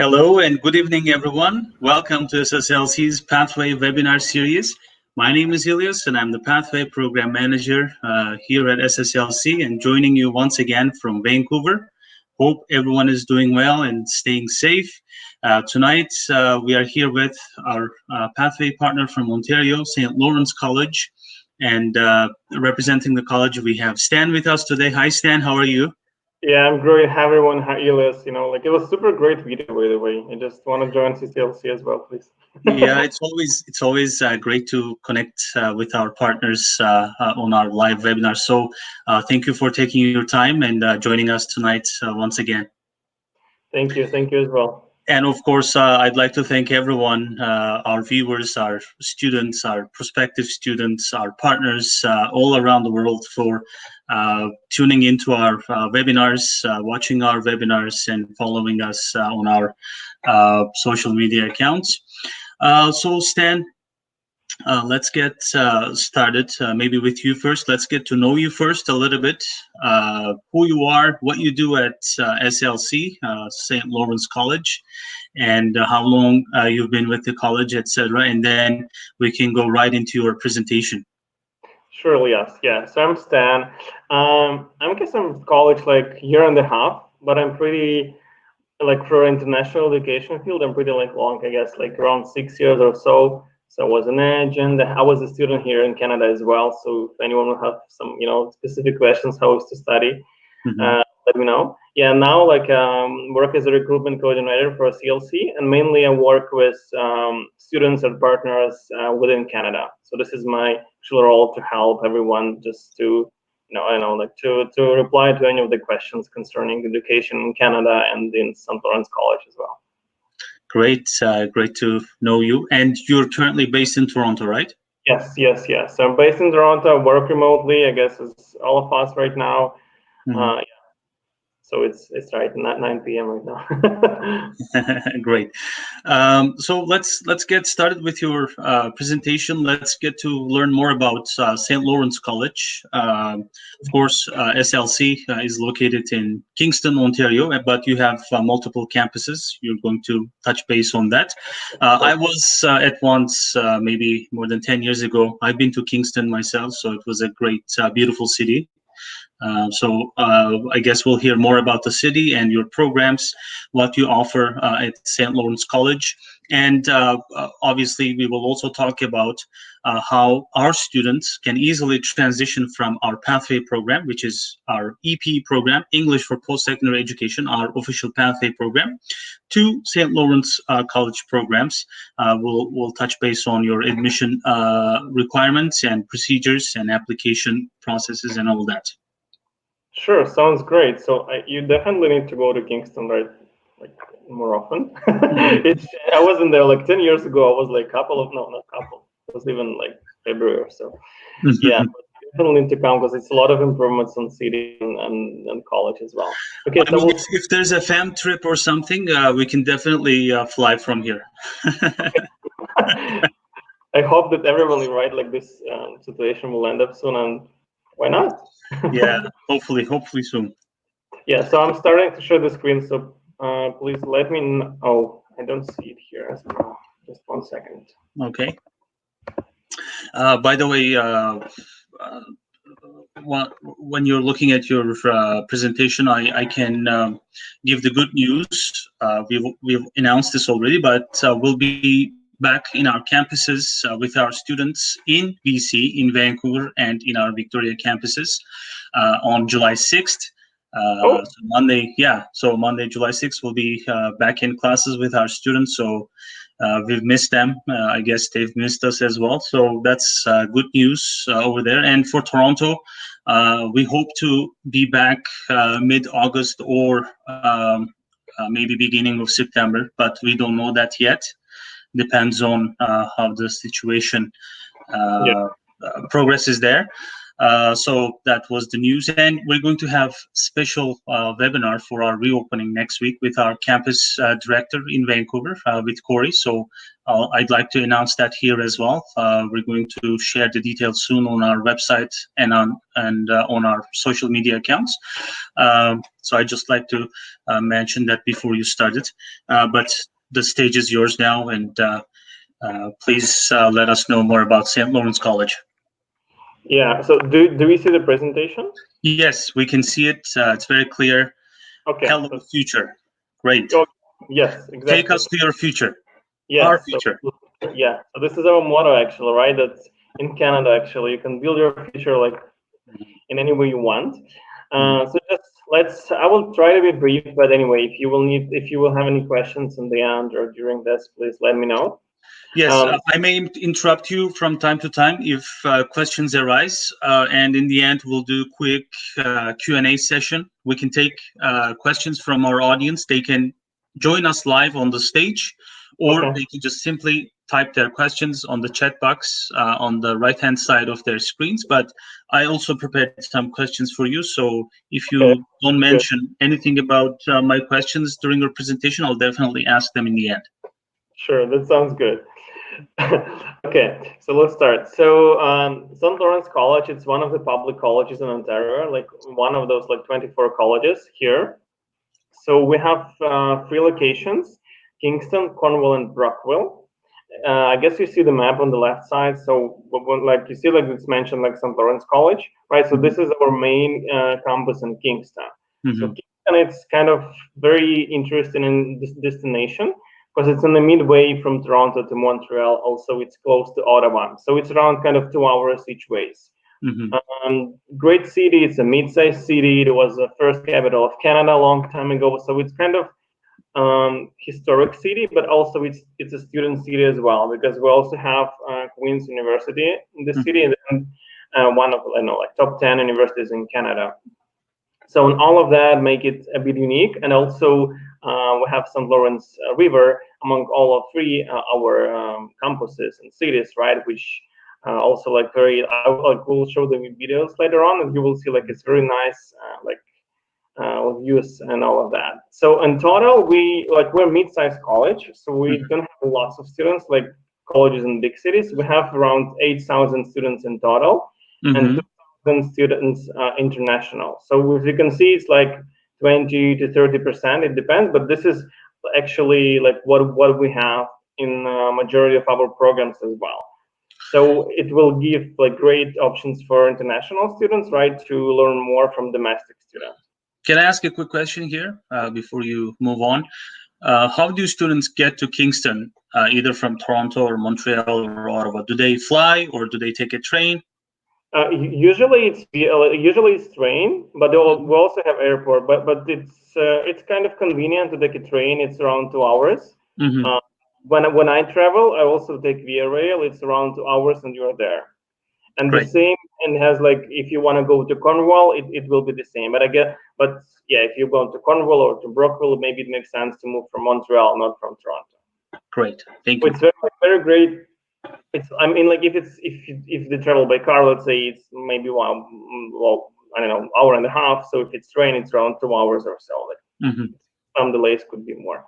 Hello and good evening, everyone. Welcome to SSLC's Pathway webinar series. My name is Ilias, and I'm the Pathway Program Manager here at SSLC, and joining you once again from Vancouver. Hope everyone is doing well and staying safe. Tonight, we are here with our Pathway partner from Ontario, St. Lawrence College, and representing the college, we have Stan with us today. Hi, Stan. How are you? Yeah, I'm great. Hi, everyone. Hi, Elias. It was super great video, by the way. I just want to join CCLC as well, please. Yeah, it's always great to connect with our partners on our live webinar. So thank you for taking your time and joining us tonight once again. Thank you as well. And of course, I'd like to thank everyone, our viewers, our students, our prospective students, our partners all around the world for tuning into our webinars, watching our webinars, and following us on our social media accounts. So Stan, let's get started. Maybe with you first. Let's get to know you first a little bit. Who you are, what you do at SLC, St. Lawrence College, and how long you've been with the college, etc. And then we can go right into your presentation. Surely, yes. Yeah. So I'm Stan. I guess I'm college like year and a half, but I'm pretty for international education field. I'm pretty long. I guess around 6 years or so. So I was an agent. I was a student here in Canada as well. So if anyone will have some, specific questions how to study, let me know. Yeah, now work as a recruitment coordinator for CLC, and mainly I work with students and partners within Canada. So this is my actual role to help everyone just to, to reply to any of the questions concerning education in Canada and in St. Lawrence College as well. Great, great to know you. And you're currently based in Toronto, right? Yes. So I'm based in Toronto, work remotely, I guess it's all of us right now. Yeah. So it's right, not 9 p.m. right now. Great. So let's get started with your presentation. Let's get to learn more about St. Lawrence College. Of course, SLC is located in Kingston, Ontario, but you have multiple campuses. You're going to touch base on that. I was at once, maybe more than 10 years ago. I've been to Kingston myself, so it was a great, beautiful city. So I guess we'll hear more about the city and your programs, what you offer at St. Lawrence College. And obviously, we will also talk about how our students can easily transition from our Pathway program, which is our EP program, English for Post-Secondary Education, our official Pathway program, to St. Lawrence College programs. We'll touch base on your admission requirements and procedures and application processes and all that. Sure, sounds great. So you definitely need to go to Kingston, right? More often. I wasn't there 10 years ago. I was not couple. It was even February or so. Yeah, but you definitely need to come because it's a lot of improvements on city and college as well. Okay, I mean, if there's a fam trip or something, we can definitely fly from here. I hope that everyone, right, this situation will end up soon, and why not? Yeah, hopefully soon. Yeah, so I'm starting to share the screen, so please let me know. Oh, I don't see it here as well. Just 1 second. Okay. By the way, when you're looking at your presentation, I can give the good news. We've announced this already, but we'll be back in our campuses with our students in BC, in Vancouver, and in our Victoria campuses on July 6th. So Monday, July 6th, we'll be back in classes with our students. So we've missed them. I guess they've missed us as well. So that's good news over there. And for Toronto, we hope to be back mid-August or maybe beginning of September, but we don't know that yet. Depends on how the situation progresses there. So that was the news, and we're going to have special webinar for our reopening next week with our campus director in Vancouver, with Corey. So I'd like to announce that here as well. We're going to share the details soon on our website and on our social media accounts. So I'd just like to mention that before you started. But the stage is yours now, and please let us know more about St. Lawrence College. Yeah, so do we see the presentation? Yes, we can see it. It's very clear. Okay. Hello, future. Great. Oh, yes, exactly. Take us to your future. Yes, Our future. So, yeah, so this is our motto, actually, right? That's in Canada, actually. You can build your future like in any way you want. So just I will try to be brief, but anyway, if you will have any questions in the end or during this, please let me know. Yes, I may interrupt you from time to time if questions arise, and in the end, we'll do a quick Q&A session. We can take questions from our audience. They can join us live on the stage, or they can just simply type their questions on the chat box on the right-hand side of their screens. But I also prepared some questions for you, so if you don't mention anything about my questions during your presentation, I'll definitely ask them in the end. Sure, that sounds good. Okay, so let's start. So St. Lawrence College, it's one of the public colleges in Ontario, like one of those like 24 colleges here. So we have 3 locations: Kingston, Cornwall, and Brockville. I guess you see the map on the left side. So like you see, like it's mentioned, like St. Lawrence College, right? So this is our main campus in Kingston. So Kingston, it's kind of very interesting in this destination, because it's in the midway from Toronto to Montreal. Also, it's close to Ottawa, so it's around kind of 2 hours each ways. Great city. It's a mid-sized city. It was the first capital of Canada a long time ago, so it's kind of historic city, but also it's a student city as well, because we also have Queen's University in the city, and one of like top 10 universities in Canada. So in all of that make it a bit unique, and also we have St. Lawrence River among all of 3 our campuses and cities, right? Which also like we'll show the videos later on, and you will see like it's very nice with views and all of that. So in total, we're mid-sized college, so we don't have lots of students like colleges in big cities. We have around 8,000 students in total, and 2,000 students international. So as you can see, it's like 20 to 30%. It depends, but this is actually like what we have in majority of our programs as well. So it will give like great options for international students, right, to learn more from domestic students. Can I ask a quick question here before you move on? How do students get to Kingston, either from Toronto or Montreal or Ottawa? Do they fly or do they take a train? Usually it's train, but we also have airport. But it's kind of convenient to take a train. It's around 2 hours. When I travel, I also take Via Rail. It's around 2 hours, and you're there. And the same, and has like if you want to go to Cornwall, it will be the same. But yeah, if you go to Cornwall or to Brockville, maybe it makes sense to move from Montreal, not from Toronto. Great, thank you. It's very great. I mean, like if they travel by car, let's say it's maybe I don't know, hour and a half. So if it's train, it's around 2 hours or so. Like some delays could be more.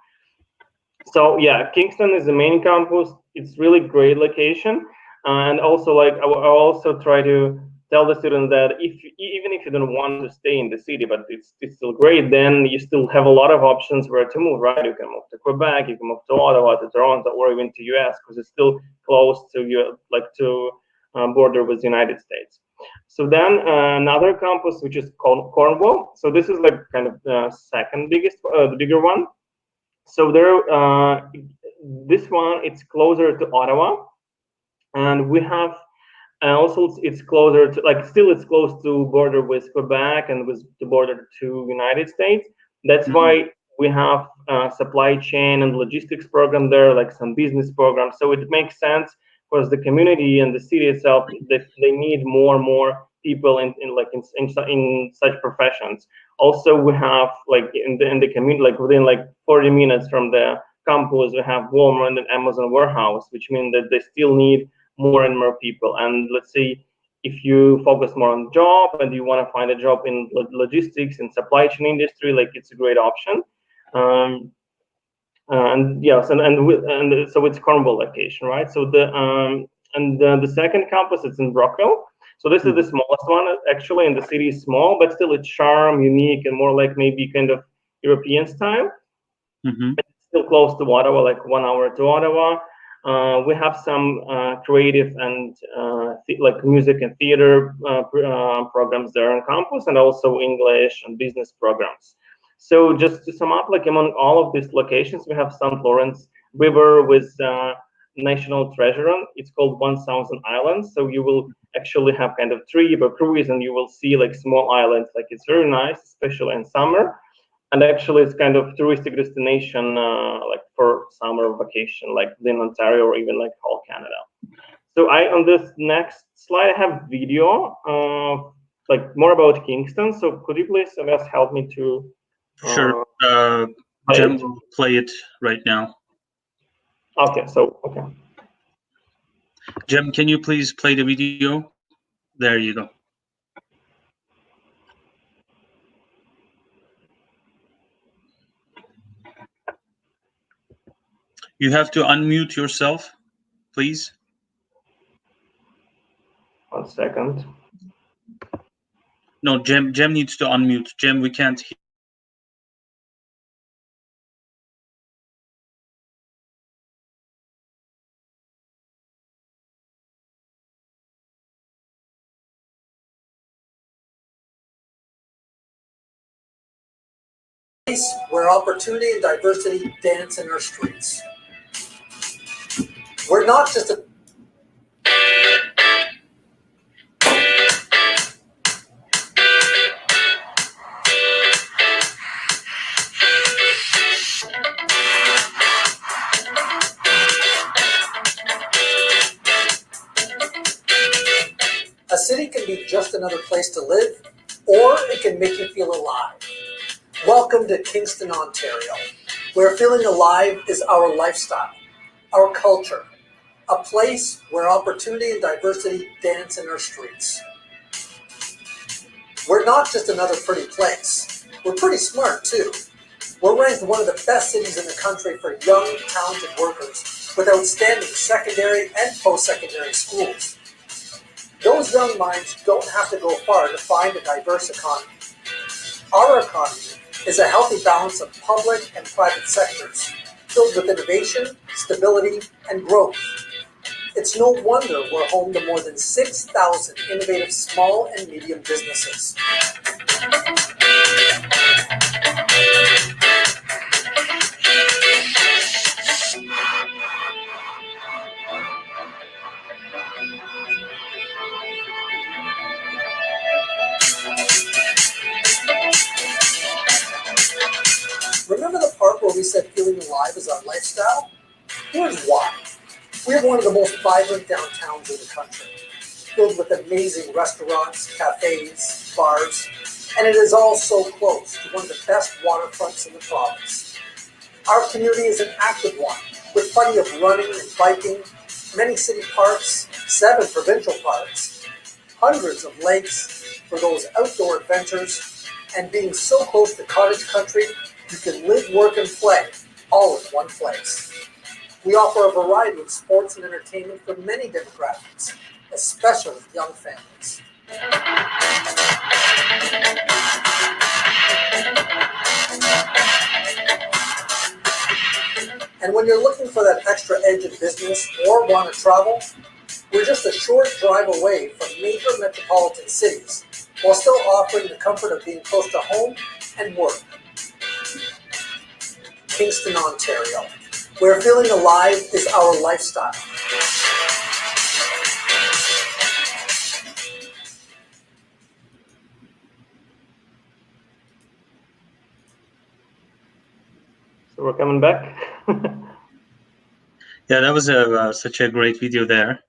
So yeah, Kingston is the main campus. It's really great location. And also, like I also try to tell the students that even if you don't want to stay in the city, but it's still great, then you still have a lot of options where to move, right? You can move to Quebec, you can move to Ottawa, to Toronto, or even to US, because it's still close to border with the United States. So then another campus, which is called Cornwall. So this is like kind of the second biggest, the bigger one. So there, this one, it's closer to Ottawa. And we have also it's closer to it's close to border with Quebec and with the border to United States. That's why we have supply chain and logistics program there, like some business programs. So it makes sense because the community and the city itself, they need more and more people in such professions. Also, we have like in the community, like within like 40 minutes from the campus, we have Walmart and Amazon warehouse, which means that they still need more and more people. And let's say if you focus more on job and you want to find a job in logistics and supply chain industry, like it's a great option. And yes, and so it's Cornwall location, right? So the second campus is in Brockville. So this is the smallest one actually, and the city is small, but still it's charm, unique, and more like maybe kind of European style. But it's still close to Ottawa, like 1 hour to Ottawa. We have some creative and like music and theater programs there on campus, and also English and business programs. So just to sum up, like among all of these locations, we have St. Lawrence River with national treasure on. It's called 1,000 Islands. So you will actually have kind of trip or cruise, and you will see like small islands. Like it's very nice, especially in summer. And actually, it's kind of touristic destination, like for summer vacation, like in Ontario or even like whole Canada. So on this next slide, I have video, like more about Kingston. So could you please, I guess, help me to? Sure. Jem will play it right now. Okay. So okay. Jem, can you please play the video? There you go. You have to unmute yourself, please. 1 second. No, Jem needs to unmute. Jem, we can't hear. Where opportunity and diversity dance in our streets. We're not just a city can be just another place to live, or it can make you feel alive. Welcome to Kingston, Ontario, where feeling alive is our lifestyle, our culture, a place where opportunity and diversity dance in our streets. We're not just another pretty place. We're pretty smart, too. We're ranked one of the best cities in the country for young, talented workers with outstanding secondary and post-secondary schools. Those young minds don't have to go far to find a diverse economy. Our economy is a healthy balance of public and private sectors, filled with innovation, stability, and growth. It's no wonder we're home to more than 6,000 innovative small and medium businesses. Remember the part where we said feeling alive is our lifestyle? Here's why. We have one of the most vibrant downtowns in the country, filled with amazing restaurants, cafes, bars, and it is all so close to one of the best waterfronts in the province. Our community is an active one, with plenty of running and biking, many city parks, 7 provincial parks, hundreds of lakes for those outdoor adventures, and being so close to cottage country, you can live, work, and play all in one place. We offer a variety of sports and entertainment for many demographics, especially young families. And when you're looking for that extra edge in business or want to travel, we're just a short drive away from major metropolitan cities, while still offering the comfort of being close to home and work. Kingston, Ontario, where feeling alive is our lifestyle. So we're coming back. Yeah, that was such a great video there.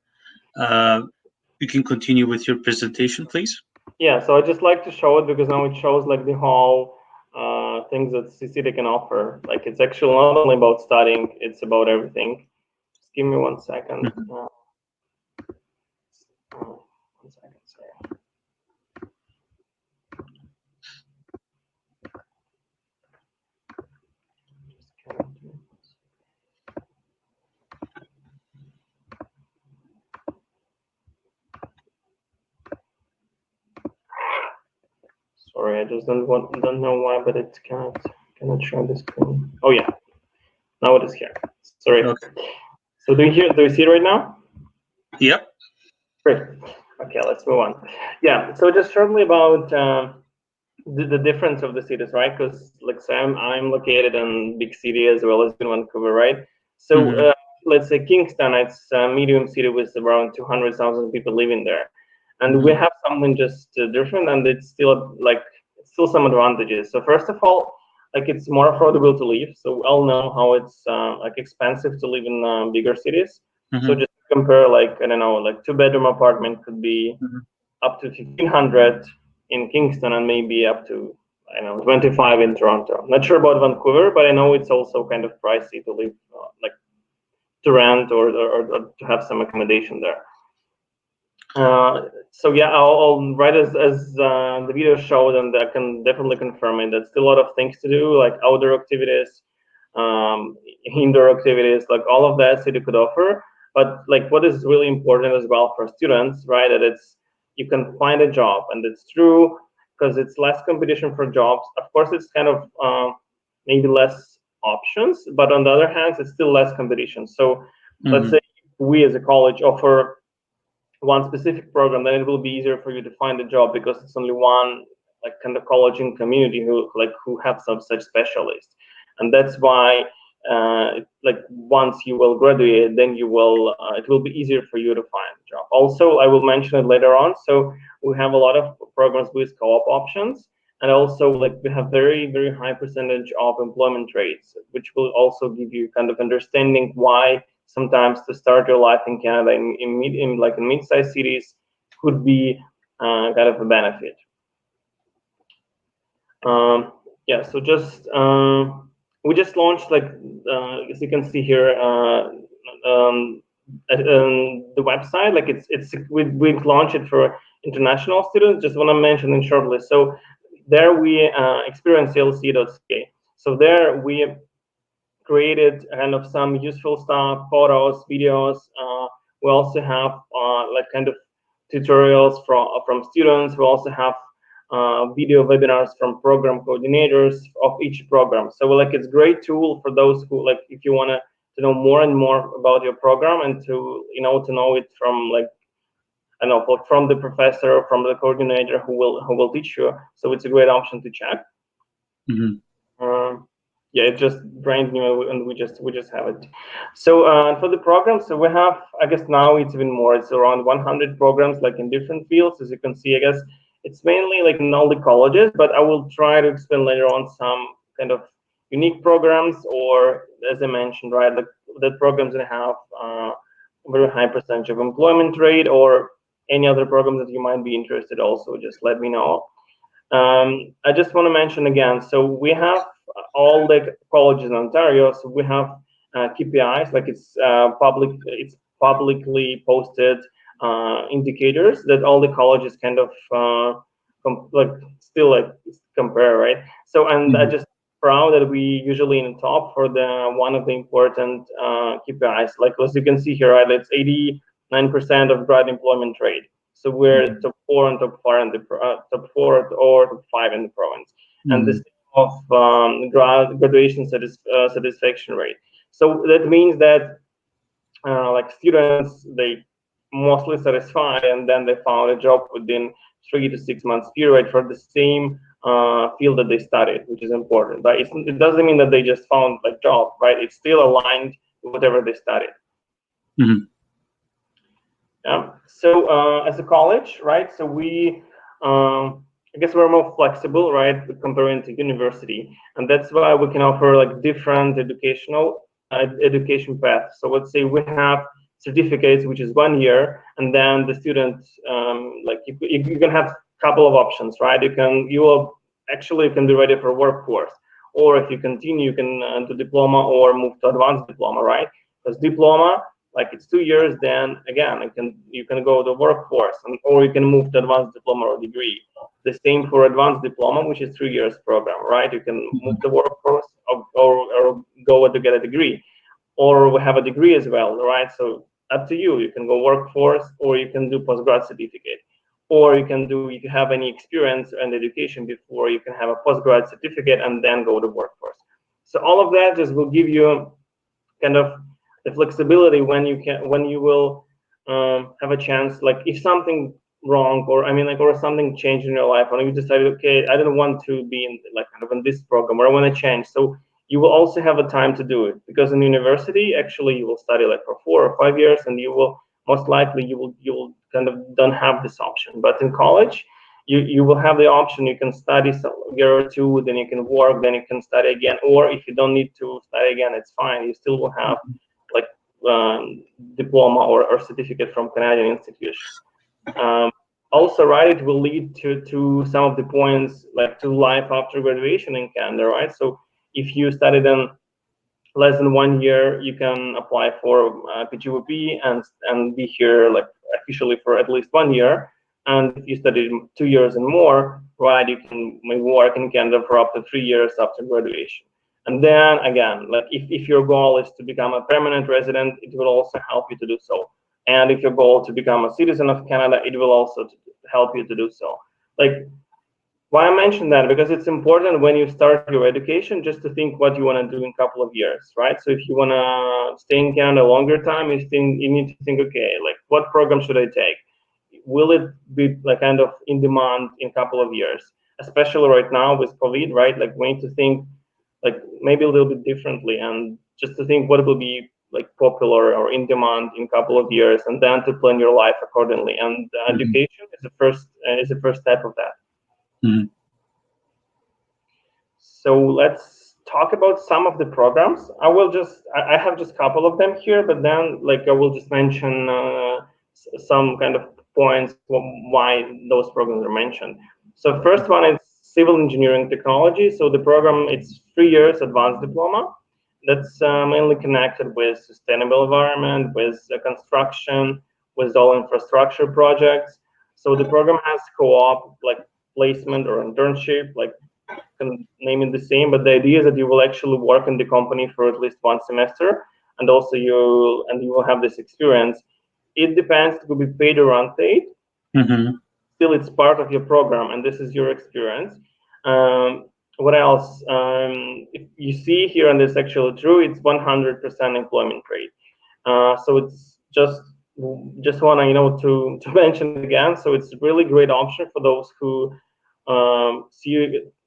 You can continue with your presentation, please. Yeah, so I just like to show it because now it shows like the whole things that CCD can offer. Like it's actually not only about studying, it's about everything. Just give me 1 second. 1 second, Sorry, I just don't know why, but it cannot show the screen. Oh yeah, now it is here. Sorry. Okay. So do you see it right now? Yep. Great. Okay, let's move on. Yeah. So just shortly about the difference of the cities, right? Because like Sam, I'm located in big city as well as in Vancouver, right? So let's say Kingston, it's a medium city with around 200,000 people living there, and we have something just different, and it's still some advantages. So first of all, like it's more affordable to live. So we all know how it's like expensive to live in bigger cities. So just compare, like I don't know, like 2-bedroom apartment could be up to 1,500 in Kingston and maybe up to, I don't know, 25 in Toronto. Not sure about Vancouver, but I know it's also kind of pricey to live, like to rent or to have some accommodation there. So yeah, I'll right as the video showed, and I can definitely confirm it. There's still a lot of things to do, like outdoor activities, indoor activities, like all of that city could offer. But like what is really important as well for students, right? That you can find a job, and it's true because it's less competition for jobs. Of course, it's kind of maybe less options, but on the other hand, it's still less competition. So let's say we as a college offer one specific program, then it will be easier for you to find a job because it's only one like kind of college in community who have some such specialists, and that's why like once you will graduate, then you will it will be easier for you to find a job. Also, I will mention it later on. So we have a lot of programs with co-op options, and also like we have very high percentage of employment rates, which will also give you kind of understanding why sometimes to start your life in Canada in mid-sized cities could be kind of a benefit. Yeah, so just we just launched, like as you can see here, the website. Like we've launched it for international students. Just want to mention it shortly. So there we experienceclc.ca. So there we created kind of some useful stuff, photos, videos. We also have like kind of tutorials from students. We also have video webinars from program coordinators of each program. So like it's a great tool for those who, like, if you want to know more and more about your program and to know it from, like, I don't know, from the professor, from the coordinator who will teach you. So it's a great option to check. Yeah, it's just brand new, and we just have it. So for the programs, so we have, I guess now it's even more. It's around 100 programs, like in different fields. As you can see, I guess it's mainly like in all the colleges, but I will try to explain later on some kind of unique programs, or as I mentioned, right, like the programs that have very high percentage of employment rate, or any other programs that you might be interested. Also, just let me know. I just want to mention again, so we have all the colleges in Ontario, so we have KPIs, like it's publicly posted indicators that all the colleges kind of still compare, right? So, and I just proud that we usually in the top for the one of the important KPIs, like as you can see here, right? It's 89% of grad employment rate. So we're top 4 and top 4 in the top 4 or top 5 in the province, and this of graduation satisfaction rate. So that means that like students, they mostly satisfied, and then they found a job within 3 to 6 months period for the same field that they studied, which is important. But it doesn't mean that they just found a job, right? It's still aligned with whatever they studied. Yeah. So as a college, right? So we, I guess we're more flexible, right, comparing to university, and that's why we can offer like different education paths. So let's say we have certificates, which is 1 year, and then the students, like you can have a couple of options, right? You can be ready for workforce, or if you continue, you can do diploma or move to advanced diploma, right? Because diploma, like it's 2 years, then again you can go to workforce, or you can move to advanced diploma or degree. The same for advanced diploma, which is 3 years program, right? You can move to workforce or go to get a degree, or we have a degree as well, right? So up to you. You can go workforce, or you can do postgrad certificate, or you can do, if you have any experience and education before, you can have a postgrad certificate and then go to workforce. So all of that just will give you kind of the flexibility when you will have a chance, like if something wrong, or I mean like, or something changed in your life, and you decided, okay, I don't want to be in like kind of in this program, or I want to change. So you will also have a time to do it, because in university actually you will study like for 4 or 5 years, and you will most likely you will kind of don't have this option. But in college, you will have the option. You can study some year or two, then you can work, then you can study again. Or if you don't need to study again, it's fine. You still will have like diploma or certificate from Canadian institution. Also, right, it will lead to some of the points like to life after graduation in Canada, right? So if you studied in less than 1 year, you can apply for PGWP and be here like officially for at least 1 year. And if you studied 2 years and more, right, you can work in Canada for up to 3 years after graduation. And then again, like if your goal is to become a permanent resident, it will also help you to do so. And if your goal to become a citizen of Canada, it will also help you to do so. Like, why I mention that? Because it's important when you start your education just to think what you want to do in a couple of years, right? So if you want to stay in Canada a longer time, you need to think, okay, like what program should I take? Will it be like kind of in demand in a couple of years? Especially right now with COVID, right? Like we need to think like maybe a little bit differently, and just to think what will be like popular or in demand in a couple of years, and then to plan your life accordingly. And education is the first step of that. So let's talk about some of the programs. I have just a couple of them here, but then like I will just mention some kind of points why those programs are mentioned. So first one is civil engineering technology. So the program, it's 3 years advanced diploma. That's mainly connected with sustainable environment, with construction, with all infrastructure projects. So the program has co-op like placement or internship, like can name it the same, but the idea is that you will actually work in the company for at least 1 semester, and also you will have this experience. It depends, it will be paid or unpaid. Still, it's part of your program, and this is your experience. What else? If you see here, and it's actually true, it's 100% employment rate. So it's just want to mention it again. So it's a really great option for those who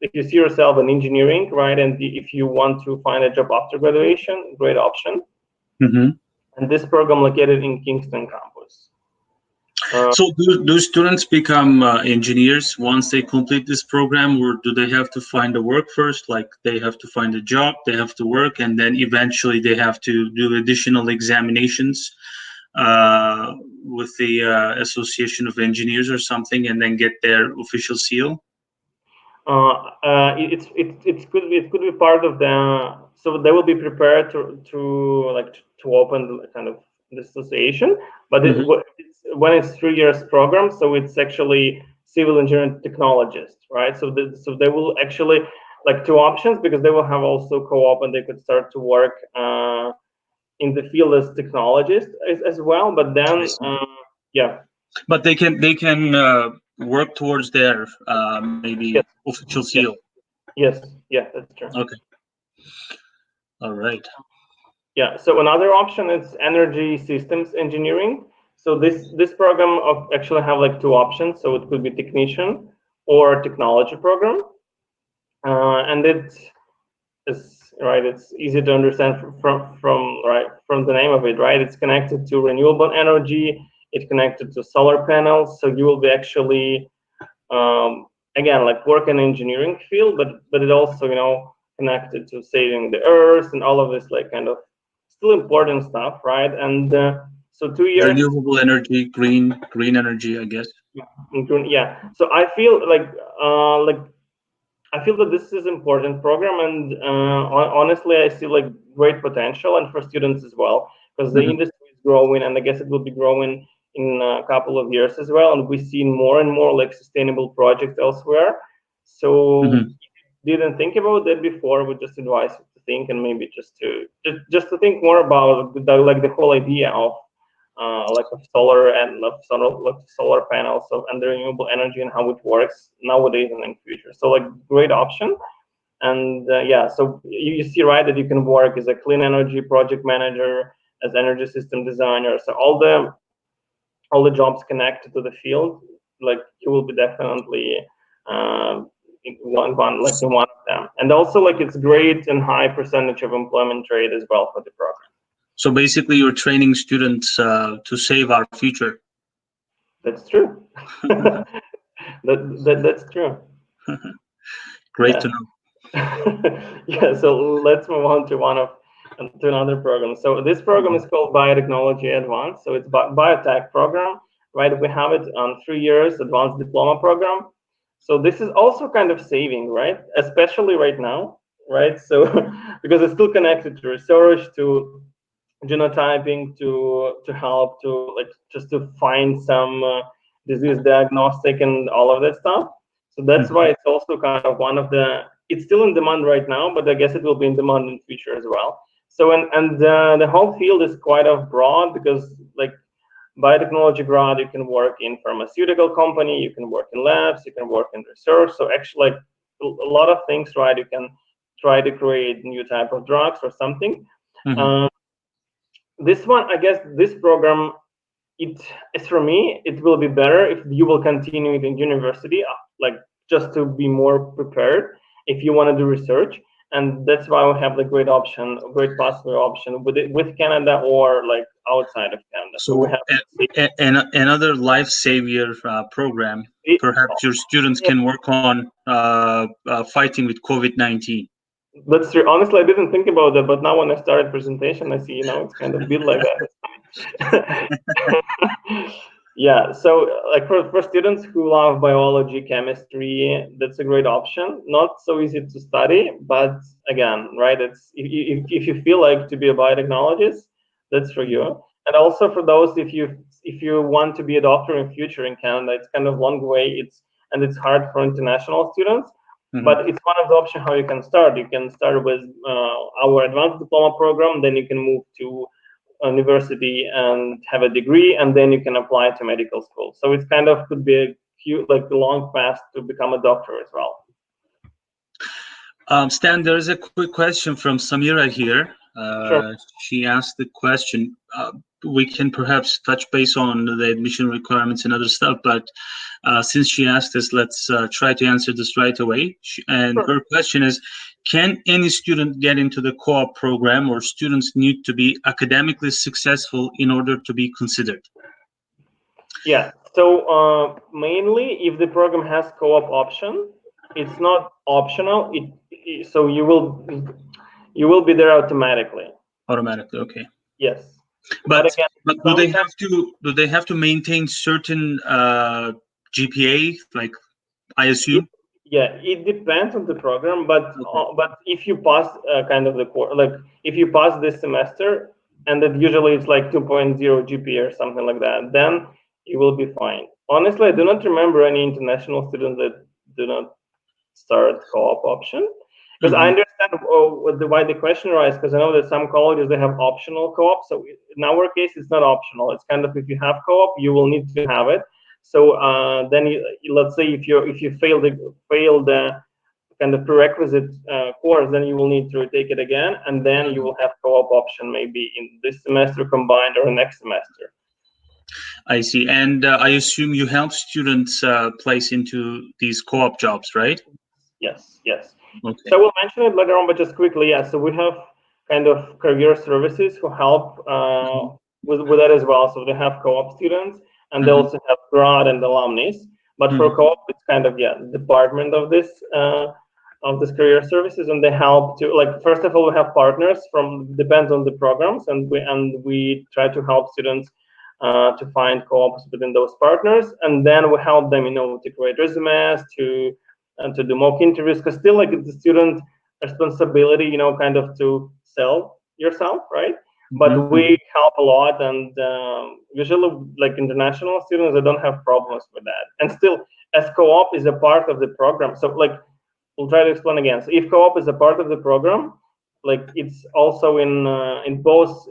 if you see yourself in engineering, right, and if you want to find a job after graduation, great option. And this program located in Kingston campus. So do students become engineers once they complete this program, or do they have to find a work first? Like they have to find a job, they have to work, and then eventually they have to do additional examinations with the Association of Engineers or something, and then get their official seal? It could be part of the, so they will be prepared to open kind of the association, but when it's 3 years program, so it's actually civil engineering technologist, right? So they will actually like 2 options, because they will have also co-op, and they could start to work in the field as technologist as well. But then yeah. But they can work towards their maybe official seal. Yes, yeah, that's true. Okay. All right. Yeah. So another option is energy systems engineering. So this program actually have like 2 options. So it could be technician or technology program, and it is right. It's easy to understand from the name of it, right? It's connected to renewable energy. It's connected to solar panels. So you will be actually again like work in engineering field, but it also connected to saving the earth and all of this like kind of still important stuff, right? And so 2 years renewable energy, green energy, I guess. Yeah. So I feel I feel that this is important program, and honestly, I see like great potential, and for students as well, because the industry is growing, and I guess it will be growing in a couple of years as well, and we see more and more like sustainable projects elsewhere. So if you didn't think about that before, we just advise you to think, and maybe just to think more about the whole idea of like of solar and of solar panels and the renewable energy and how it works nowadays and in future. So like great option. And yeah, so you see, right, that you can work as a clean energy project manager, as energy system designer. So all the jobs connected to the field, like you will be definitely in one of them. And also like it's great and high percentage of employment rate as well for the program. So basically, you're training students to save our future. That's true. That's true. Great Yeah. to know. Yeah, so let's move on to another program. So this program is called Biotechnology Advanced. So it's biotech program, right? We have it on 3 years advanced diploma program. So this is also kind of saving, right? Especially right now, right? So because it's still connected to research, to genotyping, to help to like just to find some disease diagnostic and all of that stuff. So that's why it's also kind of one of it's still in demand right now, but I guess it will be in demand in future as well. So and the whole field is quite of broad, because like biotechnology grad, you can work in pharmaceutical company, you can work in labs, you can work in research. So actually like a lot of things, right? You can try to create new type of drugs or something. This one, I guess this program, it is for me, it will be better if you will continue it in university, like just to be more prepared if you want to do research. And that's why we have the great pathway option with Canada or like outside of Canada. So we have another life savior program. Perhaps your students can work on fighting with COVID-19. That's true. Honestly, I didn't think about that, but now when I started presentation, I see, it's kind of built like that. Yeah, so like for students who love biology, chemistry, that's a great option. Not so easy to study, but again, right, it's if you feel like to be a biotechnologist, that's for you. And also for those, if you want to be a doctor in future in Canada, it's kind of long way. It's hard for international students. But it's one of the options how you can start. You can start with our advanced diploma program, then you can move to university and have a degree, and then you can apply to medical school. So it's kind of could be a long path to become a doctor as well. Stan, there is a quick question from Samira here. Sure. She asked the question. We can perhaps touch base on the admission requirements and other stuff, but since she asked this, let's try to answer this right away. Her question is, can any student get into the co-op program, or students need to be academically successful in order to be considered? Yeah, so mainly if the program has co-op option, it's not optional. So you will be there automatically. Automatically, okay. Yes. But again, do they have to maintain certain GPA, like I assume? Yeah, it depends on the program, but if you pass kind of the course, like if you pass this semester, and that usually it's like 2.0 GPA or something like that, then you will be fine. Honestly, I do not remember any international students that do not start co-op option, because I understand why the question arises, because I know that some colleges, they have optional co-op. So in our case, it's not optional. It's kind of, if you have co-op, you will need to have it. So then let's say if you fail the kind of prerequisite course, then you will need to take it again, and then you will have co-op option maybe in this semester combined or next semester. I see. And I assume you help students place into these co-op jobs, right? Yes. Okay. So we'll mention it later on, but just quickly, yeah. So we have kind of career services who help with that as well. So they have co-op students, and they also have grad and alumni. But for co-op, it's kind of department of this career services, and they help to, like, first of all, we have partners depends on the programs, and we try to help students to find co-ops within those partners, and then we help them, to create resumes, to do mock interviews, because still, like, it's the student responsibility, kind of to sell yourself, right? But we help a lot, and usually, like, international students, they don't have problems with that. And still, as co-op is a part of the program, so, like, we'll try to explain again. So if co-op is a part of the program, like, it's also in both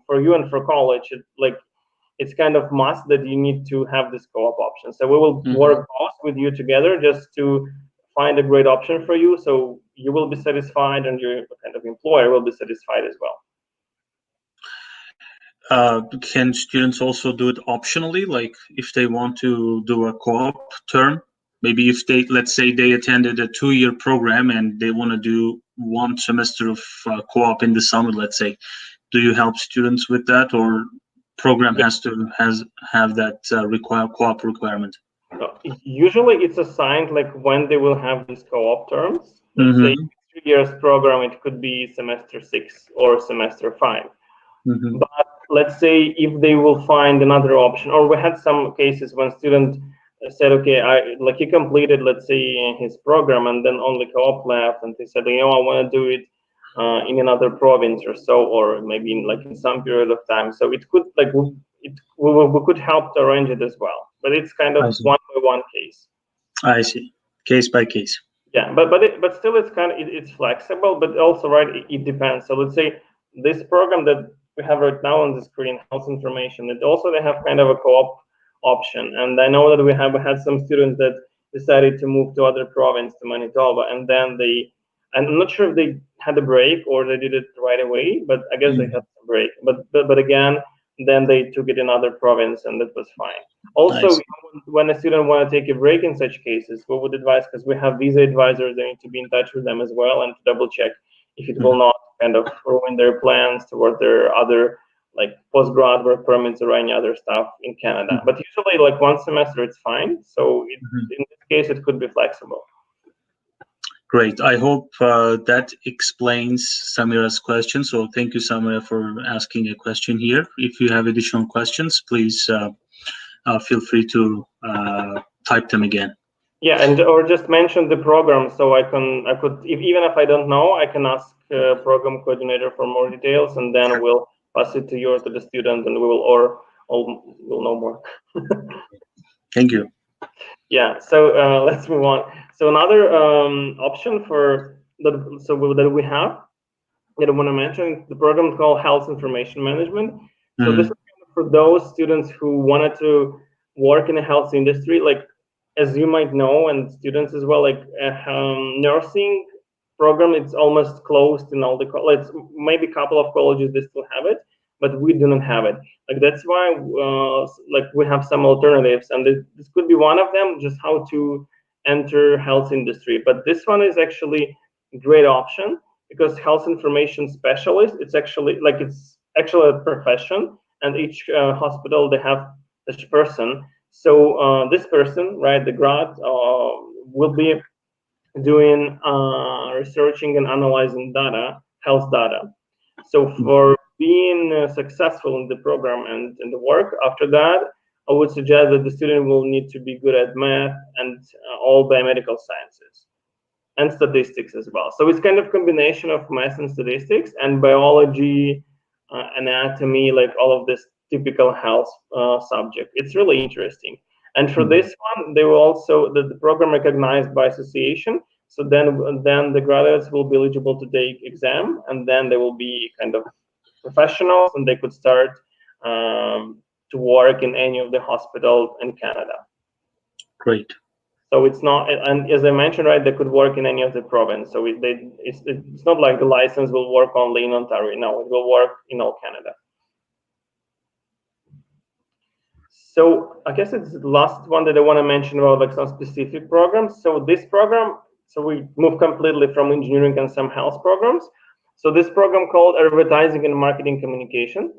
for you and for college, like, it's kind of must that you need to have this co-op option. So we will work both with you together just to find a great option for you, so you will be satisfied and your kind of employer will be satisfied as well. Can students also do it optionally, like if they want to do a co-op term? Maybe if they, let's say they attended a 2-year program and they want to do 1 semester of co-op in the summer, let's say, do you help students with that, or program has to have that co-op requirement? Usually it's assigned like when they will have these co-op terms. Let's say 2 years program, it could be semester 6 or semester 5. But let's say if they will find another option, or we had some cases when students said, okay, he completed, let's say, his program and then only co-op left, and they said, I want to do it in another province or so, or maybe in some period of time. So it could we could help to arrange it as well, but it's kind of one-by-one case. I see, case by case. Yeah, but still it's kind of it's flexible, but also it depends. So let's say this program that we have right now on the screen, health information, they have kind of a co-op option, and I know that we had some students that decided to move to other province, to Manitoba, and then I'm not sure if they had a break or they did it right away, but I guess they had a break. But again, then they took it in other province, and that was fine. Also, when a student want to take a break in such cases, we would advise, because we have visa advisors, they need to be in touch with them as well and to double check if it will not kind of ruin their plans towards their other post-grad work permits or any other stuff in Canada. But usually 1 semester it's fine. So in this case, it could be flexible. Great. I hope that explains Samira's question. So thank you, Samira, for asking a question here. If you have additional questions, please feel free to type them again. Yeah, or just mention the program, so I could, even if I don't know, I can ask program coordinator for more details, and then we'll pass it to the student, and we will we'll know more. Thank you. Yeah. So let's move on. So another option that we have that I want to mention, the program called Health Information Management. So this is for those students who wanted to work in the health industry, as you might know, and students as well, nursing program, it's almost closed in all the colleges. Maybe a couple of colleges they still have it, but we do not have it. That's why we have some alternatives, and this could be one of them, just how to enter health industry. But this one is actually a great option, because health information specialist, it's actually a profession, and each hospital, they have this person. So this person, right, the grad, will be doing researching and analyzing data, health data. So for being successful in the program and in the work after that, I would suggest that the student will need to be good at math and all biomedical sciences and statistics as well. So it's kind of combination of math and statistics and biology, anatomy, all of this typical health subject. It's really interesting. And for this one, they will also, the program recognized by association. So then the graduates will be eligible to take exam, and then they will be kind of professionals, and they could start to work in any of the hospitals in Canada. Great. So it's not, and as I mentioned, right, they could work in any of the province. So it's not like the license will work only in Ontario. No, it will work in all Canada. So I guess it's the last one that I want to mention about some specific programs. So this program, so we move completely from engineering and some health programs. So this program called Advertising and Marketing Communication.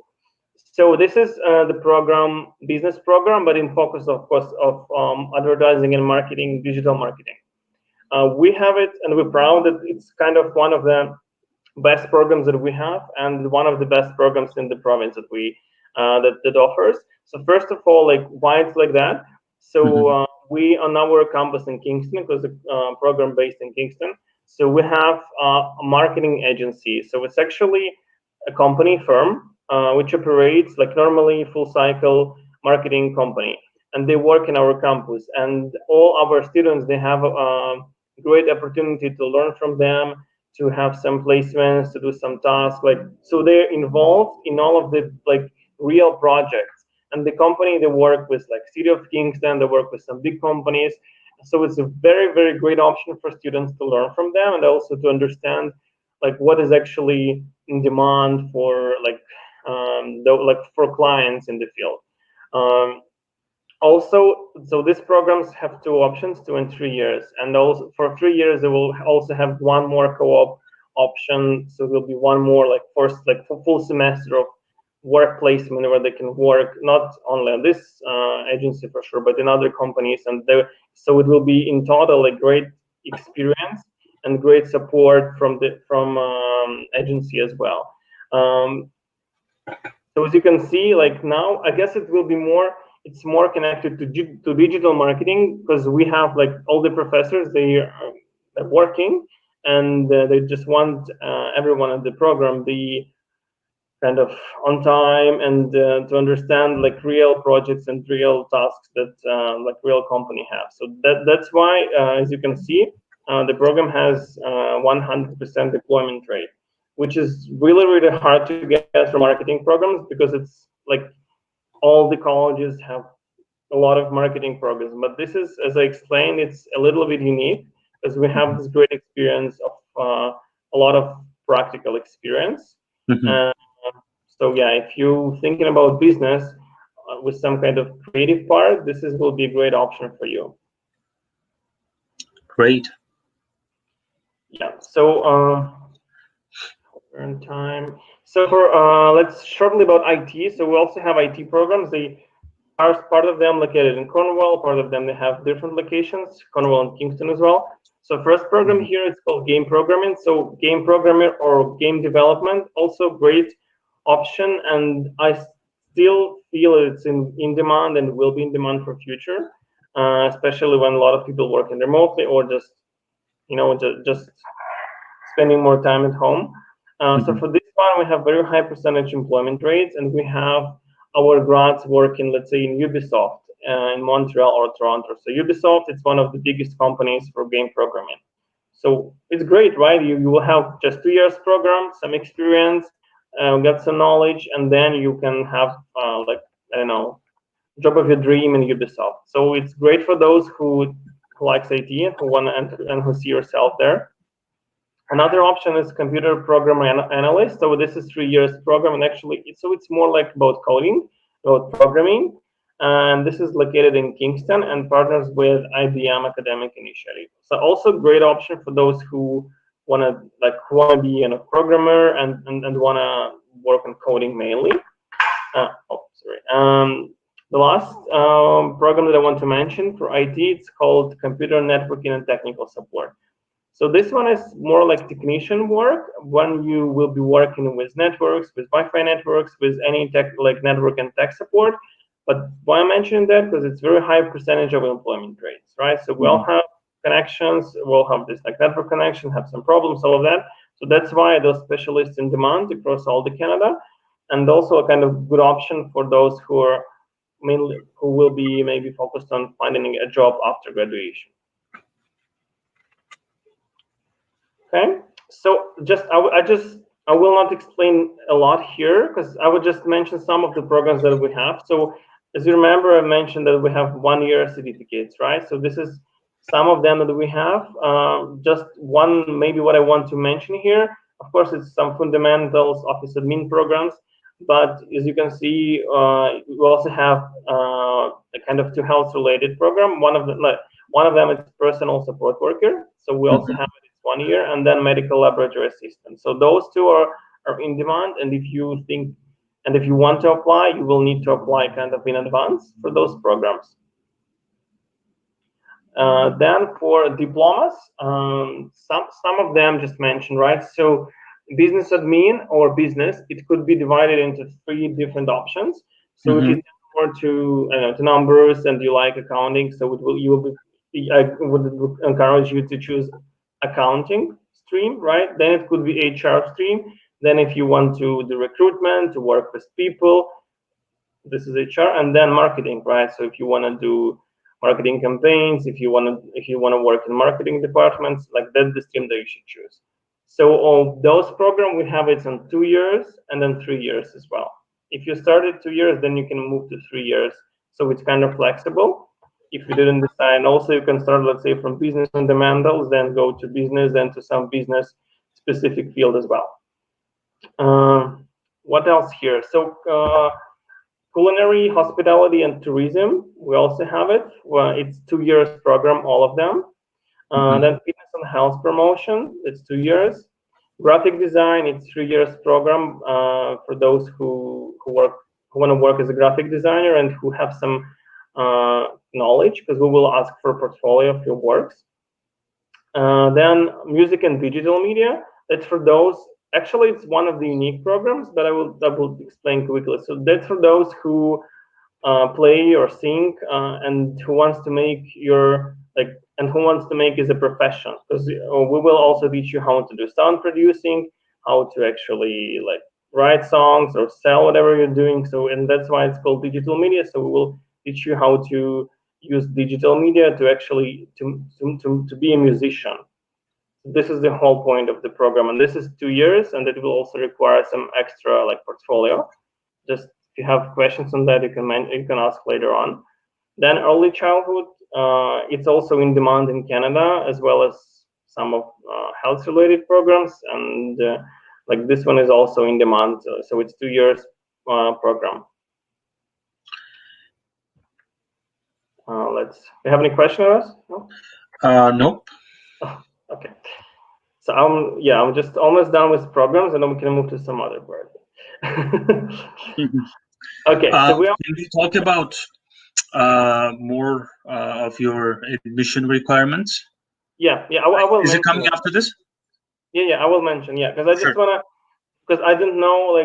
So this is the program, business program, but in focus, of course, of advertising and marketing, digital marketing. We have it, and we're proud that it's kind of one of the best programs that we have, and one of the best programs in the province that we that offers. So first of all, why it's like that? So we on our campus in Kingston, because the program based in Kingston. So we have a marketing agency. So it's actually a company firm which operates normally full cycle marketing company, and they work in our campus. And all our students, they have a great opportunity to learn from them, to have some placements, to do some tasks. So they're involved in all of the real projects. And the company, they work with like City of Kingston, they work with some big companies. So it's a very, very great option for students to learn from them, and also to understand like what is actually in demand for like for clients in the field. Also, so these programs have two options, 2 and 3 years, and also for 3 years they will also have one more co-op option. So there'll be one more like first like full semester of work placement where they can work not only on this agency for sure, but in other companies, and so it will be in total a great experience and great support from agency as well. So as you can see, like now, I guess it will be more. It's more connected to digital marketing, because we have like all the professors, they're working, and they just want everyone at the program be kind of on time, and to understand like real projects and real tasks that like real company have. So that's why, as you can see, the program has 100% deployment rate, which is really, really hard to get from marketing programs, because it's like all the colleges have a lot of marketing programs. But this is, as I explained, it's a little bit unique, because we have this great experience of a lot of practical experience. So yeah, if you're thinking about business with some kind of creative part, will be a great option for you. Great. Yeah. So earn time. So for let's shortly about IT. So we also have IT programs. They are part of them located in Cornwall. Part of them they have different locations, Cornwall and Kingston as well. So first program here is called game programming. So game programming or game development, also great option, and I still feel it's in demand and will be in demand for future, especially when a lot of people working remotely or just just spending more time at home. So for this one, we have very high percentage employment rates, and we have our grads working, let's say, in Ubisoft in Montreal or Toronto. So Ubisoft, it's one of the biggest companies for game programming. So it's great, right? You will have just 2 years program, some experience, get some knowledge, and then you can have like, I don't know, job of your dream in Ubisoft. So it's great for those who likes IT and who want to enter and who see yourself there. Another option is computer program analyst. So this is 3 years program, and actually, it's more like about coding, about programming. And this is located in Kingston and partners with IBM Academic Initiative. So also great option for those who want to be a programmer and want to work on coding mainly. The last program that I want to mention for IT, it's called Computer Networking and Technical Support. So this one is more like technician work, when you will be working with networks, with Wi-Fi networks, with any tech like network and tech support. But why I'm mentioning that, because it's very high percentage of employment rates, right? So we all have connections, we'll have this like network connection, have some problems, all of that. So that's why those specialists in demand across all the Canada, and also a kind of good option for those who are mainly who will be maybe focused on finding a job after graduation. Okay, so I will not explain a lot here, because I would just mention some of the programs that we have. So as you remember, I mentioned that we have 1 year certificates, right? So this is some of them that we have. Just one, maybe what I want to mention here, of course, it's some fundamentals office admin programs, but as you can see, we also have a kind of 2 health related program. One of them is personal support worker. So we also have 1 year, and then medical laboratory assistant. So those 2 are in demand, and if you want to apply, you will need to apply kind of in advance for those programs. Then for diplomas, some of them just mentioned, right? So business admin or business, it could be divided into 3 different options. So if you more to numbers and you like accounting, so I would encourage you to choose accounting stream, right? Then it could be HR stream. Then if you want to do recruitment, to work with people, this is HR, and then marketing, right? So if you want to do marketing campaigns, if you want to work in marketing departments, like that's the stream that you should choose. So of those programs, we have it on 2 years and then 3 years as well. If you started 2 years, then you can move to 3 years. So it's kind of flexible. If you didn't decide, also you can start, let's say, from business fundamentals, then go to business, then to some business specific field as well. What else here? So culinary, hospitality, and tourism, we also have it. Well, it's 2 years program, all of them. Then fitness and health promotion, it's 2 years. Graphic design, it's 3 years program for those who want to work as a graphic designer and who have some knowledge, because we will ask for a portfolio of your works. Then music and digital media, that's for those. Actually, it's one of the unique programs, but I will explain quickly. So that's for those who play or sing and who wants to make who wants to make it a profession, because we will also teach you how to do sound producing, how to actually write songs or sell whatever you're doing. So, and that's why it's called digital media. So we will teach you how to use digital media to actually to be a musician. This is the whole point of the program, and this is 2 years, and it will also require some extra portfolio. Just if you have questions on that, you can ask later on. Then early childhood, it's also in demand in Canada, as well as some of health-related programs, and this one is also in demand. So it's 2 years program. You have any questions on us? No? Nope. Oh, okay. So I'm just almost done with programs, and then we can move to some other part. Okay. So can we talk about more of your admission requirements? Yeah. I will. Is it coming after this? Yeah. I will mention. Yeah, because I just wanna, because I didn't know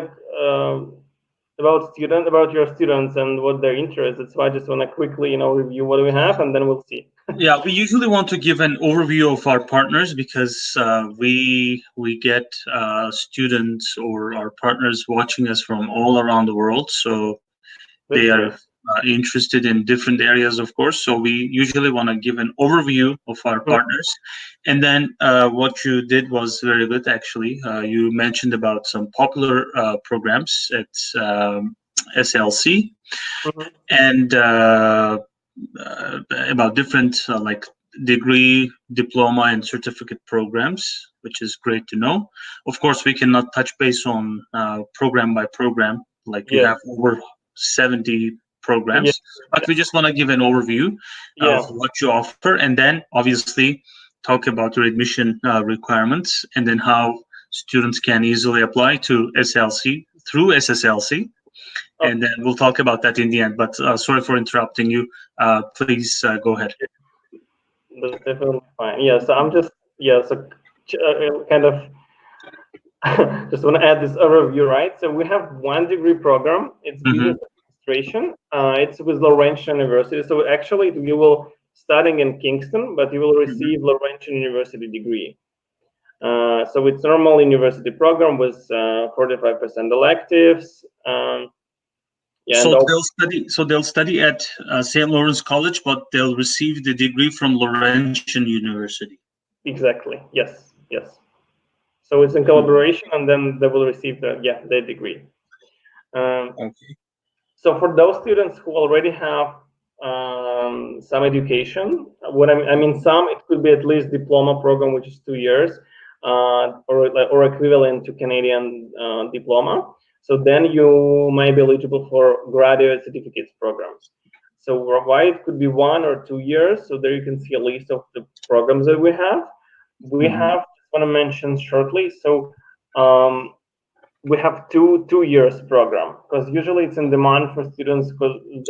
about your students and what their interest is. So I just wanna quickly review what we have, and then we'll see. Yeah, we usually want to give an overview of our partners, because we get students or our partners watching us from all around the world. So they are interested in different areas, of course. So we usually want to give an overview of our partners. And then what you did was very good, actually. You mentioned about some popular programs at SLC, and about different degree, diploma, and certificate programs, which is great to know. Of course, we cannot touch base on program by program, we have over 70 programs, but we just want to give an overview of what you offer, and then obviously talk about your admission requirements, and then how students can easily apply to SLC through SSLC. And then we'll talk about that in the end. But sorry for interrupting you. Please go ahead. That's definitely fine. Yeah, so I'm just kind of just want to add this overview, right? So we have 1 degree program. It's business administration. It's with Laurentian University. So actually, you will studying in Kingston, but you will receive Laurentian University degree. So it's normal university program with 45% electives. So they'll study at St. Lawrence College, but they'll receive the degree from Laurentian University. Exactly. Yes. So it's in collaboration, and then they will receive their degree. Okay. So for those students who already have some education, what I mean some, it could be at least diploma program, which is 2 years, or equivalent to Canadian diploma. So then you might be eligible for graduate certificates programs. So why it could be 1 or 2 years. So there you can see a list of the programs that we have. We have, I want to mention shortly. So we have two years program, because usually it's in demand for students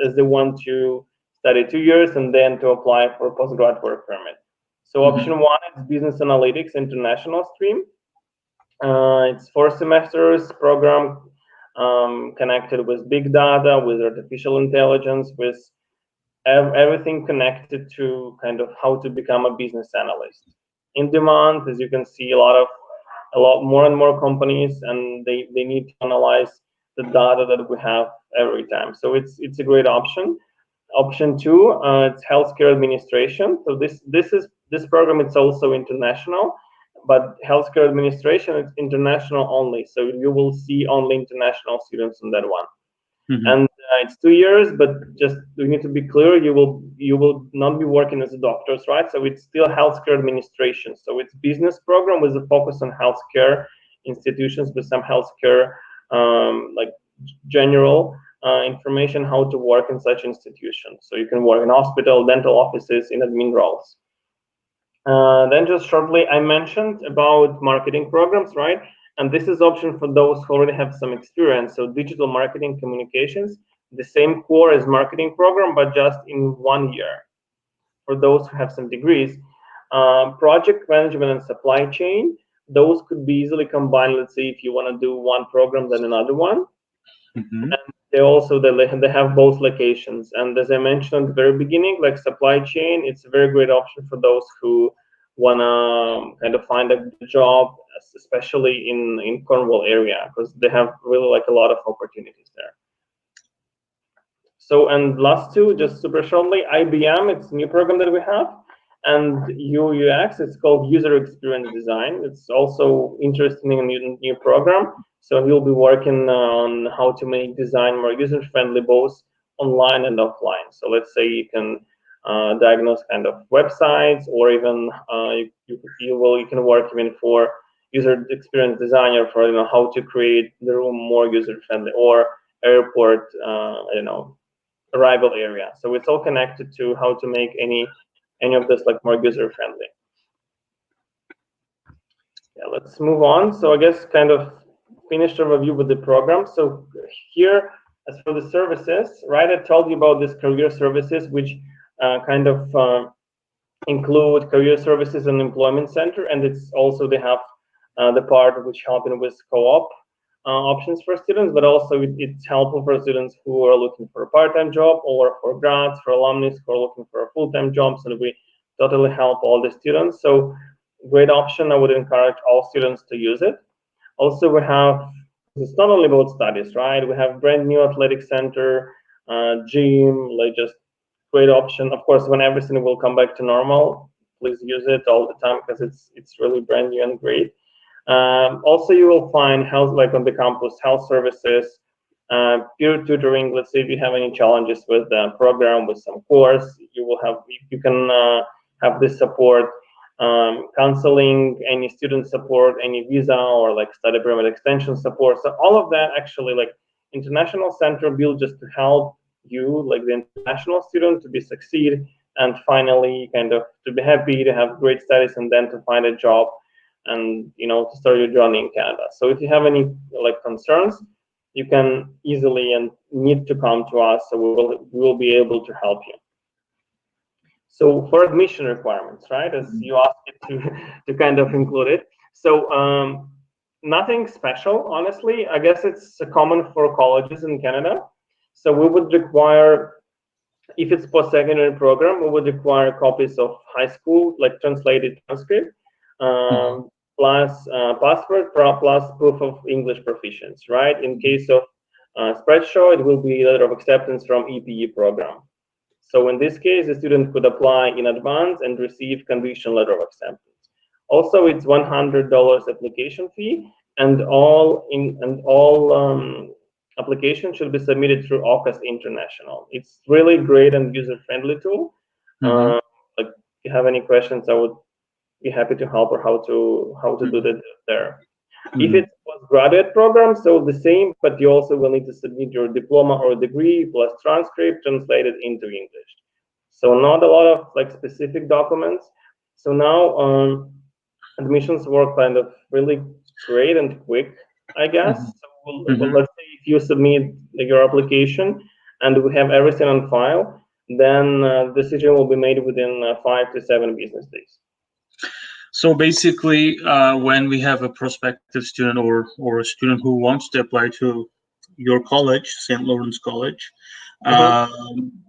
as they want to study 2 years and then to apply for postgrad work permit. So option 1 is business analytics international stream. It's 4 semesters program. Connected with big data, with artificial intelligence, with everything connected to kind of how to become a business analyst. In demand, as you can see, a lot more and more companies, and they need to analyze the data that we have every time. So it's a great option. Option 2, it's healthcare administration. So this program, it's also international. But healthcare administration is international only, so you will see only international students in that one. And it's 2 years, but just we need to be clear, you will not be working as a doctor, right? So it's still healthcare administration. So it's business program with a focus on healthcare institutions with some healthcare like general information how to work in such institutions. So you can work in hospital, dental offices, in admin roles. Then just shortly, I mentioned about marketing programs, right? And this is option for those who already have some experience. So digital marketing communications, the same core as marketing program, but just in 1 year. For those who have some degrees, project management and supply chain, those could be easily combined. Let's say if you want to do one program, then another one. And they have both locations. And as I mentioned at the very beginning, like supply chain, it's a very great option for those who want to kind of find a job, especially in Cornwall area, because they have really like a lot of opportunities there. So, and last two, just super shortly, IBM, it's a new program that we have, and UX, it's called User Experience Design. It's also interesting and new program. So we'll be working on how to make design more user-friendly, both online and offline. So let's say you can diagnose kind of websites, or even you can work even for user experience designer for how to create the room more user-friendly, or airport arrival area. So it's all connected to how to make any of this like more user-friendly. Yeah, let's move on. So I guess kind of finished the review with the program. So here, as for the services, right, I told you about this career services, which kind of include career services and employment center, and it's also they have the part which helping with co-op options for students, but also it's helpful for students who are looking for a part-time job, or for grads, for alumni who are looking for a full-time job. So we totally help all the students. So great option. I would encourage all students to use it. Also, we have, it's not only about studies, right? We have brand new athletic center, gym, like just great option. Of course, when everything will come back to normal, please use it all the time, because it's really brand new and great. Also, you will find health, like on the campus, health services, peer tutoring. Let's say if you have any challenges with the program, with some course, you can have this support. Counseling, any student support, any visa or like study permit extension support. So all of that actually, like international center built just to help you, like the international student, to be succeed, and finally kind of to be happy, to have great studies, and then to find a job, and to start your journey in Canada. So if you have any like concerns, you can easily and need to come to us, so we will be able to help you. So for admission requirements, right, as you asked it to kind of include it. So nothing special, honestly. I guess it's common for colleges in Canada. So we would require, if it's post-secondary program, we would require copies of high school, like translated transcript, plus passport, plus proof of English proficiency, right? In case of Sprott, it will be letter of acceptance from EPE program. So in this case, the student could apply in advance and receive conditional letter of acceptance. Also, it's $100 application fee, and all applications should be submitted through AUKUS International. It's really great and user-friendly tool. Like, if you have any questions, I would be happy to help, or how to do that there. If it's postgraduate program, so the same, but you also will need to submit your diploma or degree plus transcript translated into English. So not a lot of like specific documents. So now admissions work kind of really great and quick, I guess. So let's say if you submit your application and we have everything on file, then decision will be made within 5 to 7 business days. So basically, when we have a prospective student or a student who wants to apply to your college, St. Lawrence College,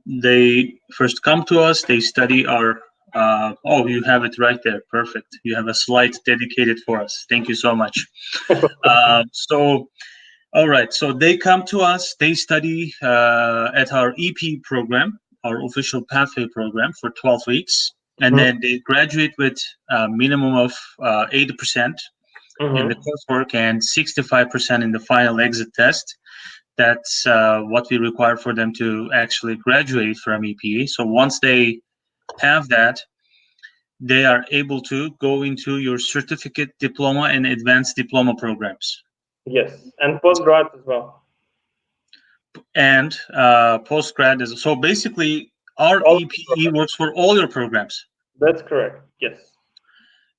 they first come to us, they study our, oh, you have it right there. Perfect. You have a slide dedicated for us. Thank you so much. All right. So they come to us, they study at our EP program, our official pathway program, for 12 weeks. And then they graduate with a minimum of 80% in the coursework and 65% in the final exit test. That's what we require for them to actually graduate from EPA. So once they have that, they are able to go into your certificate, diploma, and advanced diploma programs. Yes, and postgrad as well. And postgrad is so basically our EPE works for all your programs. That's correct. Yes.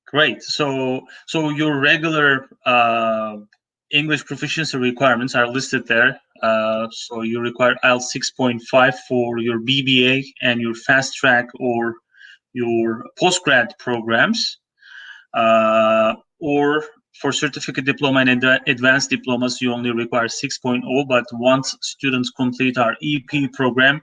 Great. So your regular English proficiency requirements are listed there. So you require IELTS 6.5 for your BBA and your fast track or your postgrad programs, or for certificate diploma and advanced diplomas, you only require 6.0. But once students complete our EP program,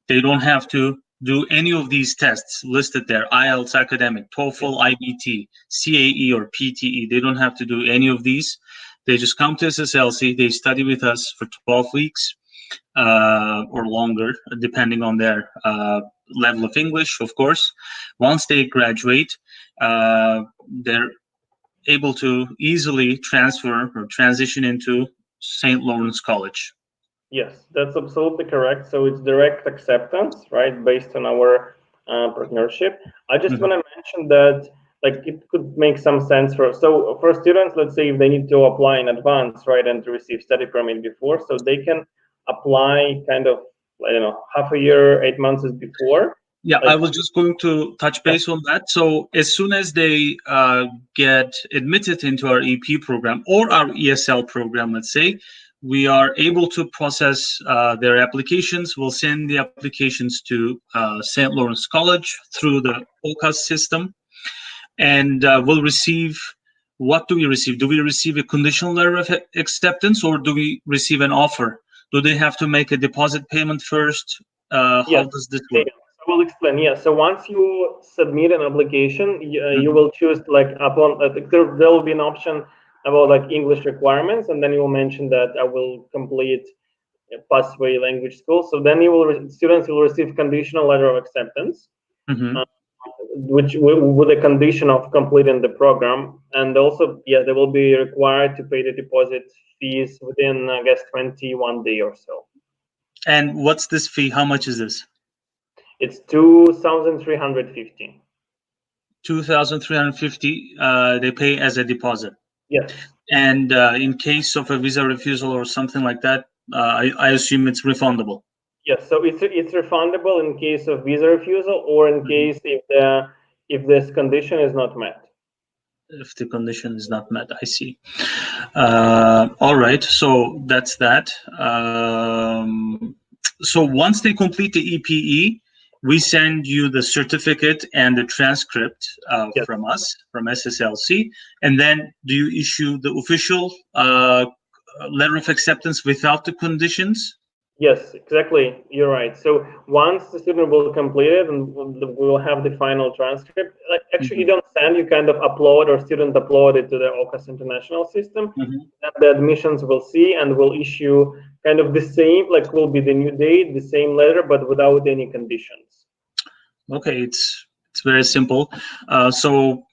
they don't have to do any of these tests listed there: IELTS academic, TOEFL, IBT, CAE, or PTE. They don't have to do any of these. They just come to SSLC, they study with us for 12 weeks or longer, depending on their level of English, of course. Once they graduate, they're able to easily transfer or transition into St. Lawrence College. Yes, that's absolutely correct. So it's direct acceptance, right, based on our partnership. I just want to mention that, like, it could make some sense for students. Let's say if they need to apply in advance, right, and to receive study permit before, so they can apply kind of, I don't know, half a year, 8 months before. Yeah, I was just going to touch base on that. So as soon as they get admitted into our EP program or our ESL program, let's say, we are able to process their applications. We'll send the applications to St. Lawrence College through the OCAS system, and we'll receive. What do we receive? Do we receive a conditional letter of acceptance, or do we receive an offer? Do they have to make a deposit payment first? How does this work? I will explain. Yeah. So once you submit an application, you will choose, like, upon there will be an option about, like, English requirements, and then you will mention that I will complete a pathway language school. So then students will receive conditional letter of acceptance, which with a condition of completing the program, and also they will be required to pay the deposit fees within, I guess, 21 days or so. And what's this fee? How much is this? It's 2,350. 2,350. They pay as a deposit. Yes. And in case of a visa refusal or something like that, I assume it's refundable. Yes. So it's refundable in case of visa refusal, or in case if this condition is not met. If the condition is not met, I see. All right. So that's that. So once they complete the EPE, we send you the certificate and the transcript from us, from SSLC, and then do you issue the official letter of acceptance without the conditions? Yes, exactly. You're right. So once the student will complete it, and we'll have the final transcript. Like, actually, you don't send; you kind of upload, or student upload it to the OCAS International system. And the admissions will see and will issue kind of the same, like, will be the new date, the same letter, but without any conditions. Okay, it's very simple. So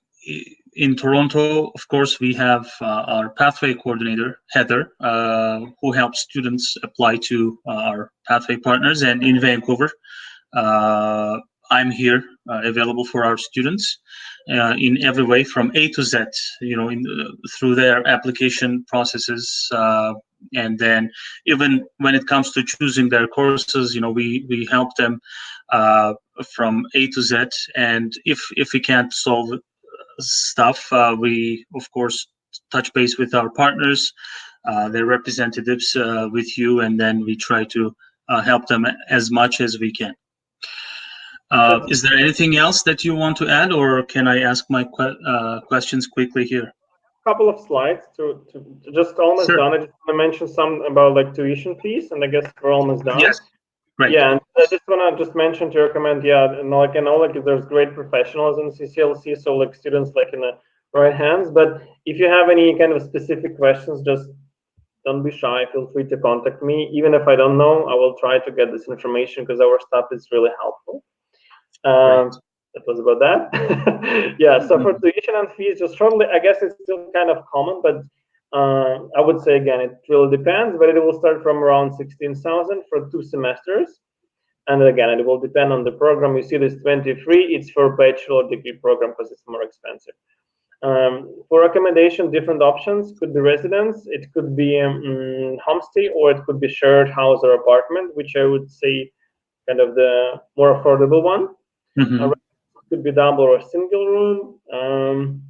in Toronto, of course, we have our pathway coordinator, Heather, who helps students apply to our pathway partners. And in Vancouver, I'm here available for our students in every way, from A to Z, through their application processes. And then even when it comes to choosing their courses, we help them from A to Z. And if we can't solve stuff, we of course touch base with our partners, their representatives, with you, and then we try to help them as much as we can. Is there anything else that you want to add, or can I ask my questions quickly here? Couple of slides to just almost done. I just want to mention some about, like, tuition fees, and I guess we're almost done. Yes. Right. Yeah, and I just want to just mention to recommend, like, there's great professionals in CCLC, so, like, students, like, in the right hands. But if you have any kind of specific questions, just don't be shy. Feel free to contact me. Even if I don't know, I will try to get this information, because our staff is really helpful. That was about that. Yeah. So for tuition and fees, just shortly, I guess it's still kind of common, but I would say, again, it really depends, but it will start from around 16,000 for 2 semesters. And again, it will depend on the program. You see this 23, it's for bachelor degree program because it's more expensive. For accommodation, different options could be residence, it could be homestay, or it could be shared house or apartment, which I would say kind of the more affordable one. Mm-hmm. It could be double or single room,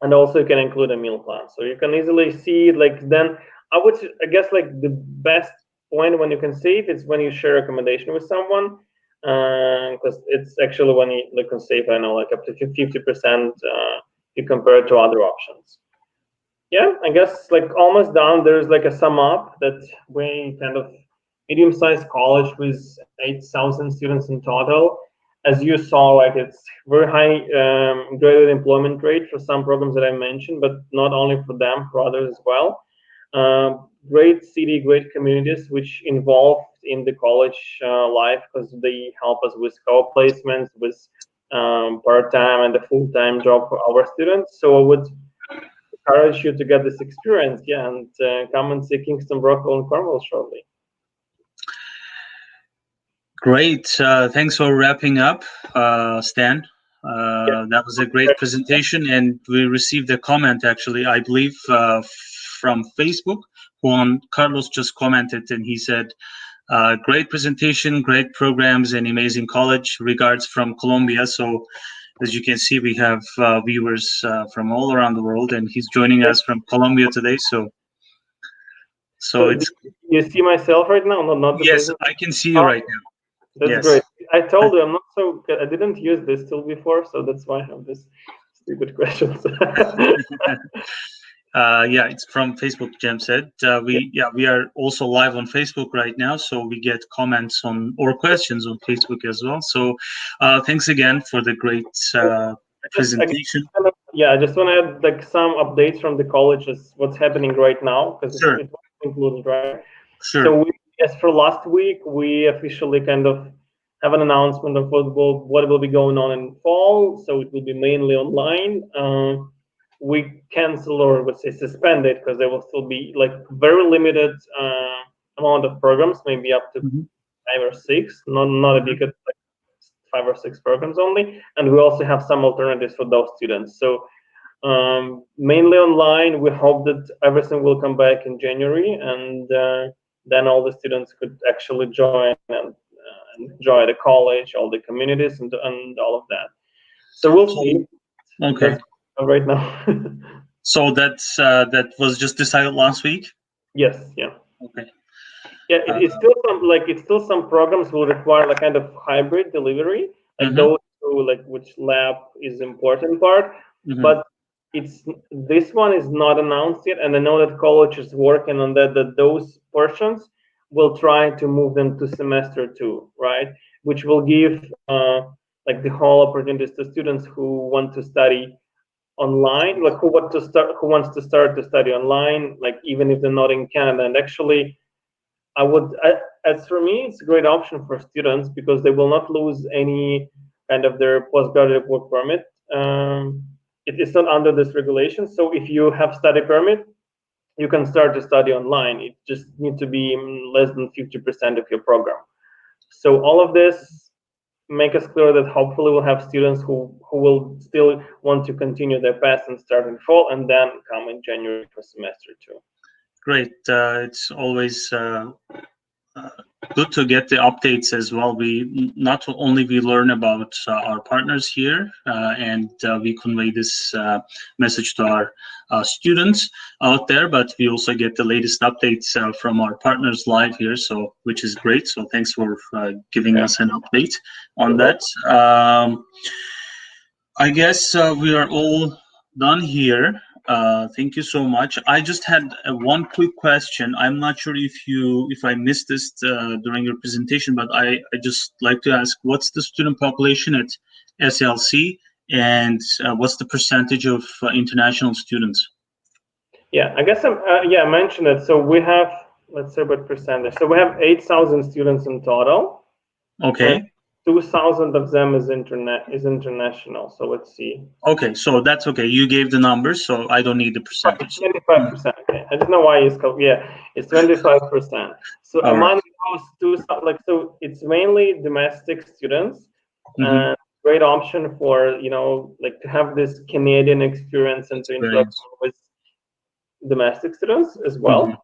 and also you can include a meal plan. So you can easily see, like, then I guess like the best point when you can save is when you share accommodation with someone, because it's actually when you can save, I know, like up to 50%. You compare it to other options. Yeah, I guess like almost done. There's like a sum up that we kind of medium-sized college with 8,000 students in total. As you saw, like it's very high graded employment rate for some programs that I mentioned, but not only for them, for others as well. Great city, great communities, which involved in the college life because they help us with co-placements, with part-time and a full-time job for our students. So I would encourage you to get this experience, yeah, and come and see Kingston, Brockville, and Cornwall shortly. Great. Thanks for wrapping up, Stan. That was a great presentation, and we received a comment, actually, I believe, from Facebook. Juan Carlos just commented, and he said, great presentation, great programs, and amazing college. Regards from Colombia. So, as you can see, we have viewers from all around the world, and he's joining us from Colombia today. So it's. You see myself right now? Not the Yes, presentation? I can see you right now. That's Yes. great. I told you I'm not so good. I didn't use this tool before, so that's why I have this stupid questions. Yeah, it's from Facebook. Jem said we are also live on Facebook right now, so we get comments on or questions on Facebook as well. So thanks again for the great presentation. I just want to add like some updates from the colleges, what's happening right now, because Sure. it was included, right? Sure. So as for last week, we officially kind of have an announcement of what will be going on in fall. So it will be mainly online. We cancel, or would say suspend it, because there will still be like very limited amount of programs, maybe up to 5 or 6, not a big, like 5 or 6 programs only. And we also have some alternatives for those students. So mainly online. We hope that everything will come back in January, and then all the students could actually join and enjoy the college, all the communities, and all of that. So we'll see. Okay. That's right now. So that was just decided last week. Yes. Yeah. Okay. Yeah. It's still some programs will require like kind of hybrid delivery, like those who like which lab is the important part, but this one is not announced yet, and I know that college is working on that those portions will try to move them to semester 2, right? Which will give like the whole opportunities to students who want to study online, like who wants to start to study online, like even if they're not in Canada. And actually, as for me, it's a great option for students because they will not lose any kind of their postgraduate work permit. It's not under this regulation. So if you have study permit, you can start to study online. It just needs to be less than 50% of your program. So all of this make us clear that hopefully we'll have students who will still want to continue their path and start in fall and then come in January for semester 2. Great. It's always good to get the updates as well. We not only we learn about our partners here and we convey this message to our students out there, but we also get the latest updates from our partners live here, so which is great. So thanks for giving us an update on that. I guess we are all done here. Thank you so much. I just had one quick question. I'm not sure if I missed this during your presentation, but I just like to ask, what's the student population at SLC, and what's the percentage of international students? Yeah, I guess I mentioned it. So we have, let's say, what percentage? So we have 8,000 students in total. Okay. 2,000 of them is international. So let's see. Okay, so that's okay. You gave the numbers, so I don't need the percentage. 25%. Okay. I don't know why it's called. Yeah, it's 25%. So All among right. those two, like, so it's mainly domestic students. Mhm. Great option for, like, to have this Canadian experience and to interact Experience. with domestic students as well. Mhm.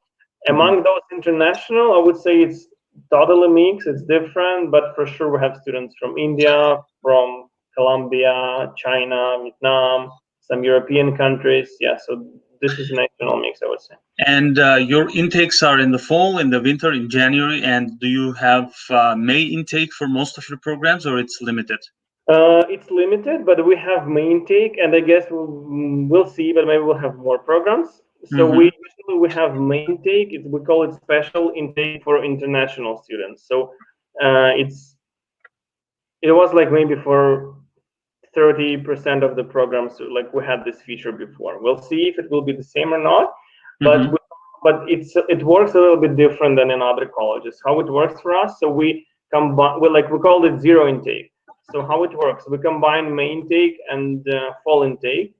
Among those international, I would say it's totally mixed. It's different, but for sure we have students from India, from Colombia, China, Vietnam, some European countries. Yeah, so this is national mix, I would say. And your intakes are in the fall, in the winter, in January. And do you have May intake for most of your programs, or it's limited? It's limited, but we have May intake, and I guess we'll see, but maybe we'll have more programs. So we have May intake. We call it special intake for international students. So it was like maybe for 30% of the programs, like we had this feature before. We'll see if it will be the same or not, but it works a little bit different than in other colleges. How it works for us? So we combine. We called it zero intake. So how it works? We combine May intake and fall intake,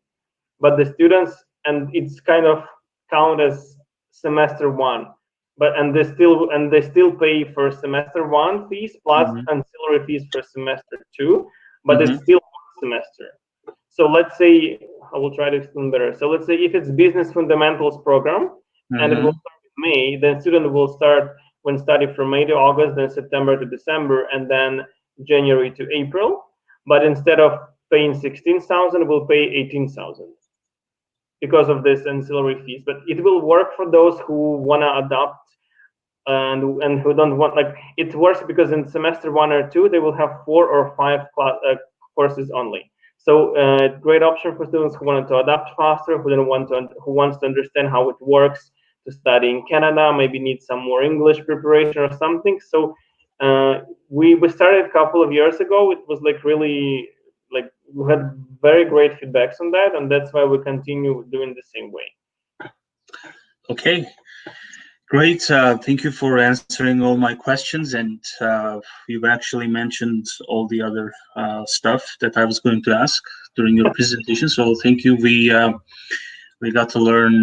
but the students, and it's kind of count as semester one. But and they still pay for semester one fees plus ancillary fees for semester two, but it's still one semester. So let's say, I will try to explain better. So let's say if it's business fundamentals program and it will start in May, then student will start when study from May to August, then September to December, and then January to April. But instead of paying 16,000, we'll pay 18,000 because of this ancillary fees. But it will work for those who want to adopt and who don't want, like, it works because in semester 1 or 2 they will have 4 or 5 courses only. So great option for students who want to adapt faster, who wants to understand how it works to study in Canada, maybe need some more English preparation or something. So we started a couple of years ago. It was like really, like, we had very great feedbacks on that, and that's why we continue doing the same way. Okay, great. Thank you for answering all my questions, and you've actually mentioned all the other stuff that I was going to ask during your presentation. So thank you. We got to learn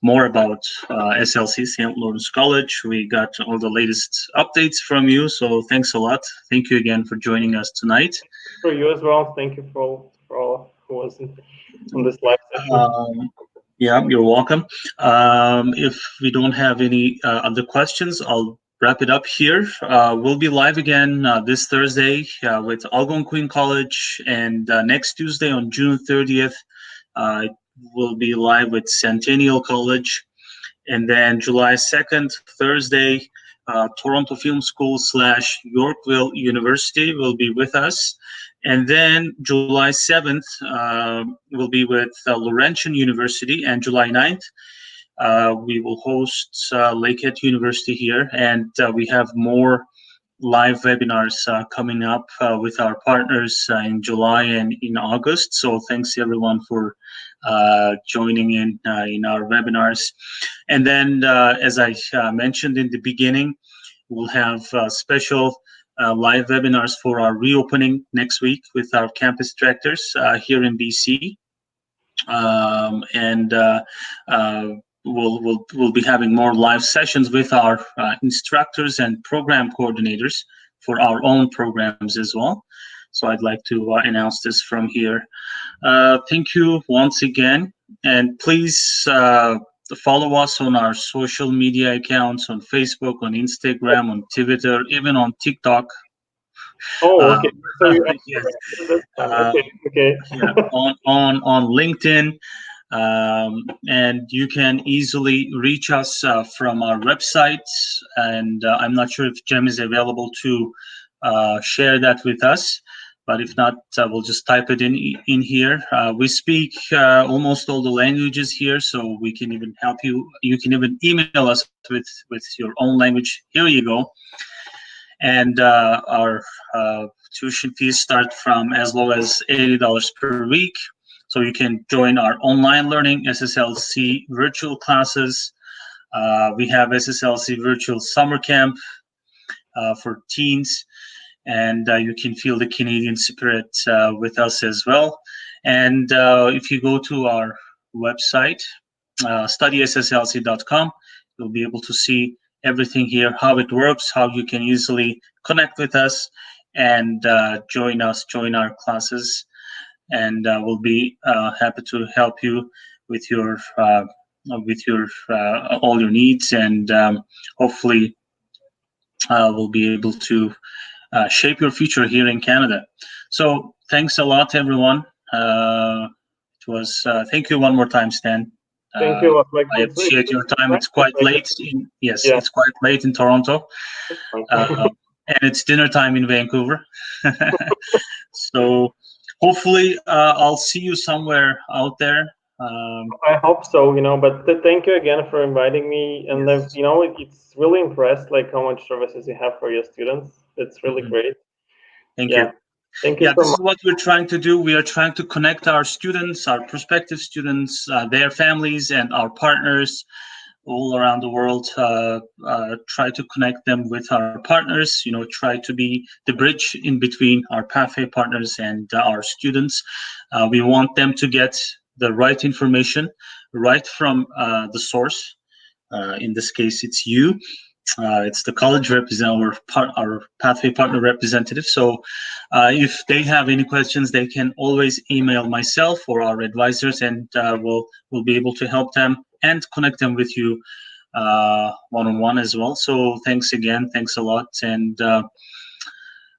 more about SLC, St. Lawrence College. We got all the latest updates from you. So thanks a lot. Thank you again for joining us tonight. For you as well. Thank you for all who was on this live session. Yeah, you're welcome. If we don't have any other questions, I'll wrap it up here. We'll be live again this Thursday with Algonquin College, and next Tuesday on June 30th, we'll be live with Centennial College, and then July 2nd, Thursday, Toronto Film School / Yorkville University will be with us. And then July 7th, we'll be with Laurentian University, and July 9th, we will host Lakehead University here, and we have more live webinars coming up with our partners in July and in August. So thanks everyone for joining in our webinars. And then, as I mentioned in the beginning, we'll have special live webinars for our reopening next week with our campus directors here in BC. We'll be having more live sessions with our instructors and program coordinators for our own programs as well. So I'd like to announce this from here. Thank you once again, and please follow us on our social media accounts on Facebook, on Instagram, on Twitter, even on TikTok. Oh, okay. So yes. Okay. Yeah, on LinkedIn. And you can easily reach us from our website, and I'm not sure if Jem is available to share that with us, but if not, we'll just type it in here. We speak almost all the languages here, so we can even help you. You can even email us with your own language. Here you go. And our tuition fees start from as low as $80 per week. So you can join our online learning SSLC virtual classes. We have SSLC virtual summer camp for teens. and you can feel the Canadian spirit with us as well. And if you go to our website, studySSLC.com, you'll be able to see everything here, how it works, how you can easily connect with us and join our classes. And we'll be happy to help you with your all your needs, and hopefully we'll be able to shape your future here in Canada. So thanks a lot, everyone. It was thank you one more time, Stan. Thank you. Like, I appreciate your time. It's quite late. It's quite late in Toronto, and it's dinner time in Vancouver. So hopefully I'll see you somewhere out there. I hope so, but thank you again for inviting me. And it's really impressed like how much services you have for your students. It's really great. Thank you. Thank you so this much. is what we're trying to do. We are trying to connect our students, our prospective students, their families, and our partners all around the world. Try to connect them with our partners. Try to be the bridge in between our pathway partners and our students. We want them to get the right information right from the source. In this case, it's you. It's the college representative, our pathway partner representative. So if they have any questions, they can always email myself or our advisors, and we'll be able to help them and connect them with you one-on-one as well. So thanks again. Thanks a lot. And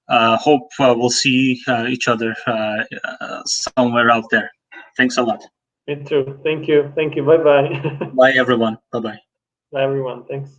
hope we'll see each other somewhere out there. Thanks a lot. Me too. Thank you. Bye-bye. Bye, everyone. Bye-bye. Bye, everyone. Thanks.